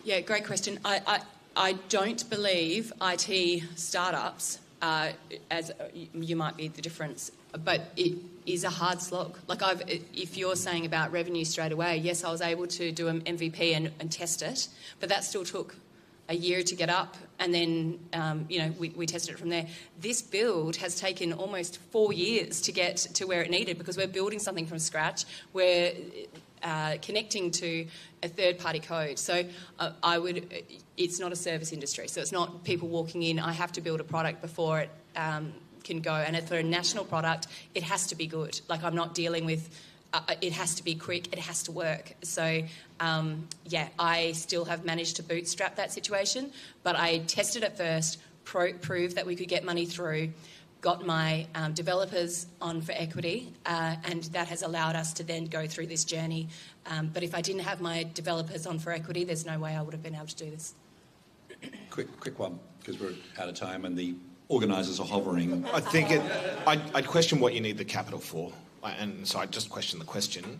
Yeah, great question. I don't believe IT startups, as you might be the difference, but it is a hard slog. Like if you're saying about revenue straight away, yes, I was able to do an MVP and test it, but that still took a year to get up, and then we tested it from there. This build has taken almost 4 years to get to where it needed, because we're building something from scratch. We're connecting to a third-party code. So it's not a service industry. So it's not people walking in, I have to build a product before it can go. And for a national product, it has to be good. Like, I'm not dealing with, it has to be quick, it has to work. So, I still have managed to bootstrap that situation, but I tested it first, proved that we could get money through, got my developers on for equity, and that has allowed us to then go through this journey. But if I didn't have my developers on for equity, there's no way I would have been able to do this. Quick one, because we're out of time and the organisers are hovering. I think I'd question what you need the capital for. And so I just question the question.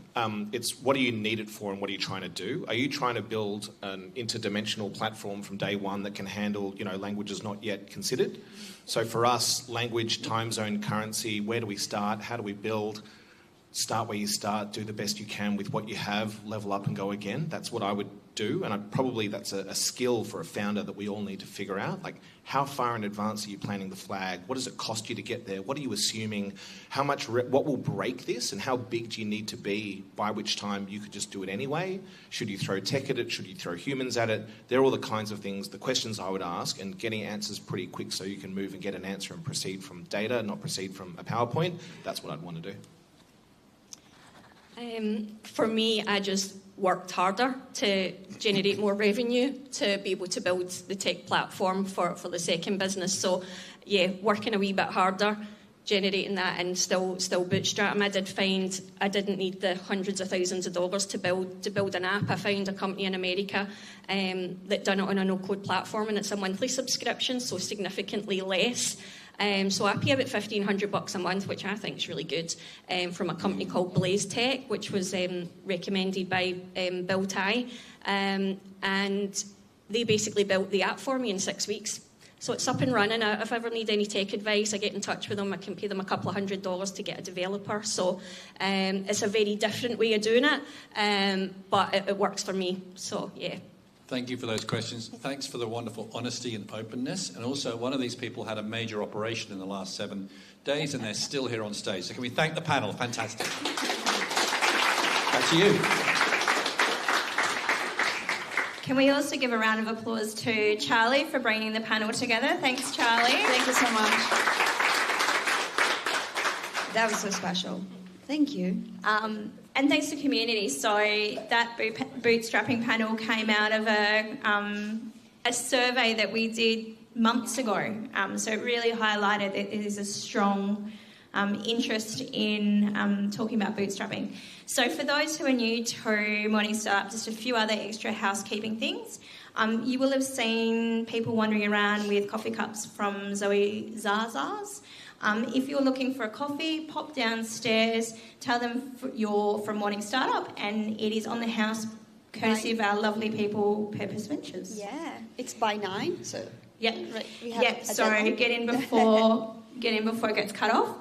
It's what do you need it for and what are you trying to do? Are you trying to build an interdimensional platform from day one that can handle, languages not yet considered? So for us, language, time zone, currency, where do we start? How do we build? Start where you start, do the best you can with what you have, level up and go again. That's what I would do. And that's a skill for a founder that we all need to figure out. Like, how far in advance are you planning the flag? What does it cost you to get there? What are you assuming? How much? What will break this? And how big do you need to be by which time you could just do it anyway? Should you throw tech at it? Should you throw humans at it? They're all the kinds of things, the questions I would ask, and getting answers pretty quick so you can move and get an answer and proceed from data, not proceed from a PowerPoint. That's what I'd want to do. For me, I just worked harder to generate more revenue to be able to build the tech platform for the second business. So, working a wee bit harder, generating that, and still bootstrapping. I did find I didn't need the hundreds of thousands of dollars to build an app. I found a company in America that done it on a no-code platform, and it's a monthly subscription, so significantly less. So I pay about $1,500 a month, which I think is really good, from a company called Blaze Tech, which was recommended by Bill Tai. And they basically built the app for me in 6 weeks. So it's up and running. If I ever need any tech advice, I get in touch with them. I can pay them a couple of $100 to get a developer. So it's a very different way of doing it, but it works for me. So, yeah. Thank you for those questions. Thanks for the wonderful honesty and openness. And also, one of these people had a major operation in the last 7 days, and they're still here on stage. So can we thank the panel? Fantastic. Back to you. Can we also give a round of applause to Charlie for bringing the panel together? Thanks, Charlie. Thank you so much. That was so special. Thank you. And thanks to community. So that bootstrapping panel came out of a survey that we did months ago. So it really highlighted that there is a strong interest in talking about bootstrapping. So for those who are new to Morning Startup, just a few other extra housekeeping things. You will have seen people wandering around with coffee cups from Zoe Zaza's. If you're looking for a coffee, pop downstairs, tell them you're from Morning Startup, and it is on the house courtesy of our lovely people, Purpose Ventures. Yeah, it's by 9, so... Yeah, right, so get in before it gets cut off.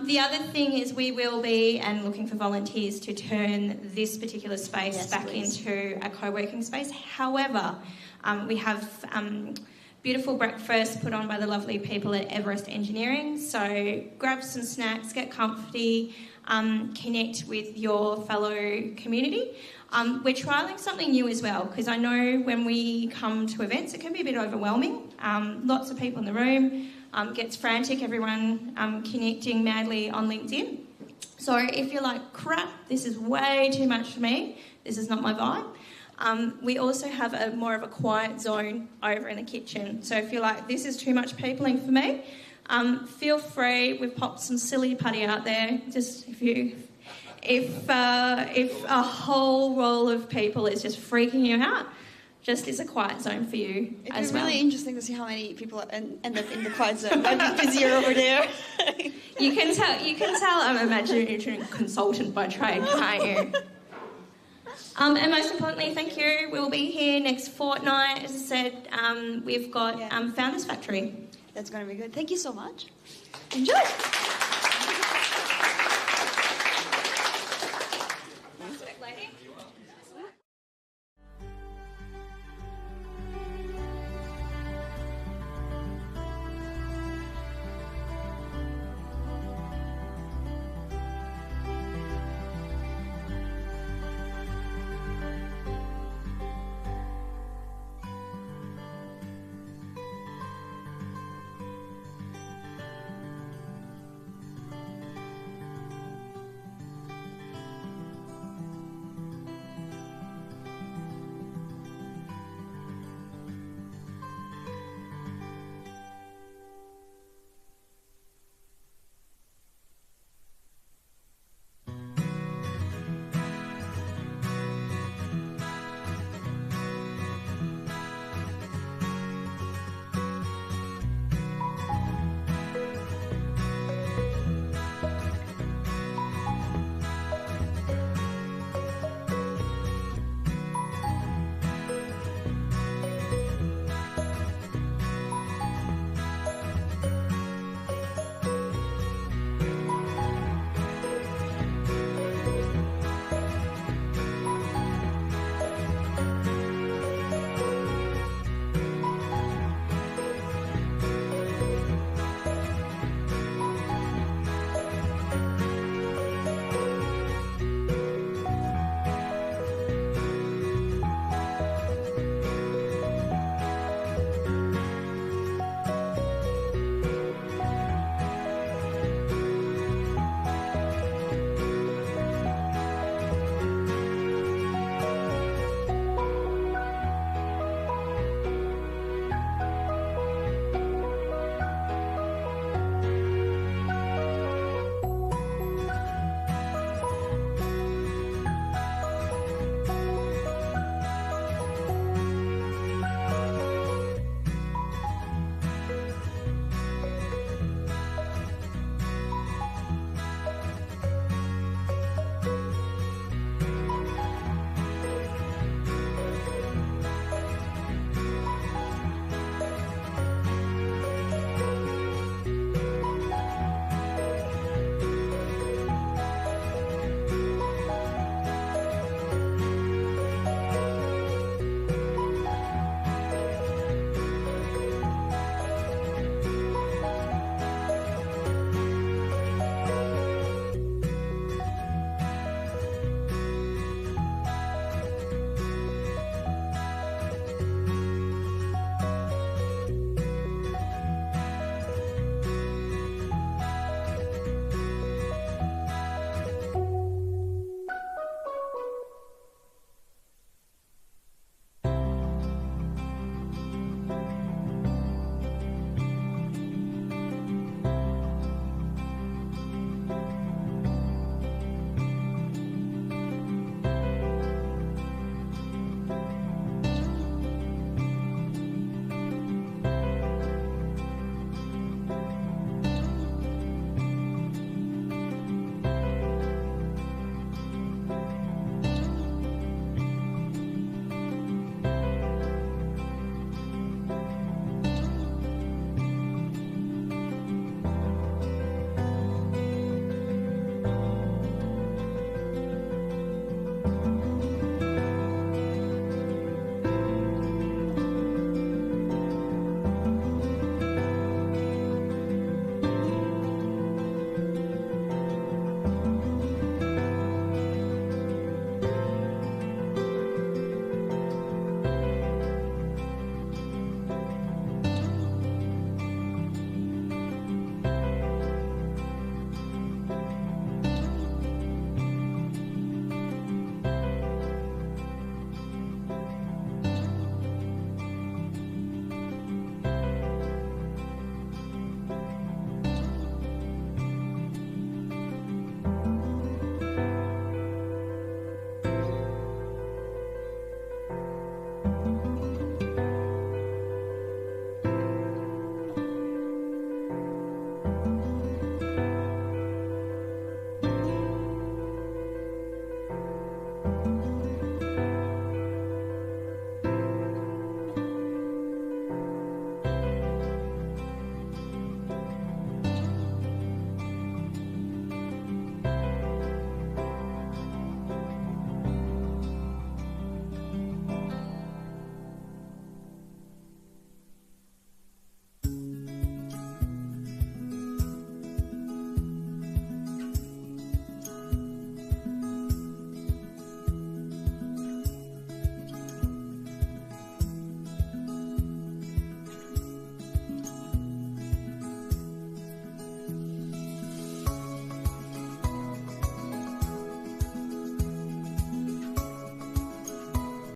The other thing is we will be looking for volunteers to turn this particular space back into a co-working space. However, we have beautiful breakfast put on by the lovely people at Everest Engineering. So grab some snacks, get comfy, connect with your fellow community. We're trialling something new as well, because I know when we come to events it can be a bit overwhelming. Lots of people in the room, gets frantic, everyone connecting madly on LinkedIn. So if you're like, crap, this is way too much for me, this is not my vibe, we also have more of a quiet zone over in the kitchen. So if you're like, this is too much peopling for me, feel free. We've popped some silly putty out there, just if a whole roll of people is just freaking you out, just is a quiet zone for you as well. It's really interesting to see how many people end up in the quiet zone. Might be busier over there. You can tell I'm an imaginary consultant by trade, can't you? And most importantly, thank you. We'll be here next fortnight. As I said, we've got Founders Factory. That's going to be good. Thank you so much. Enjoy.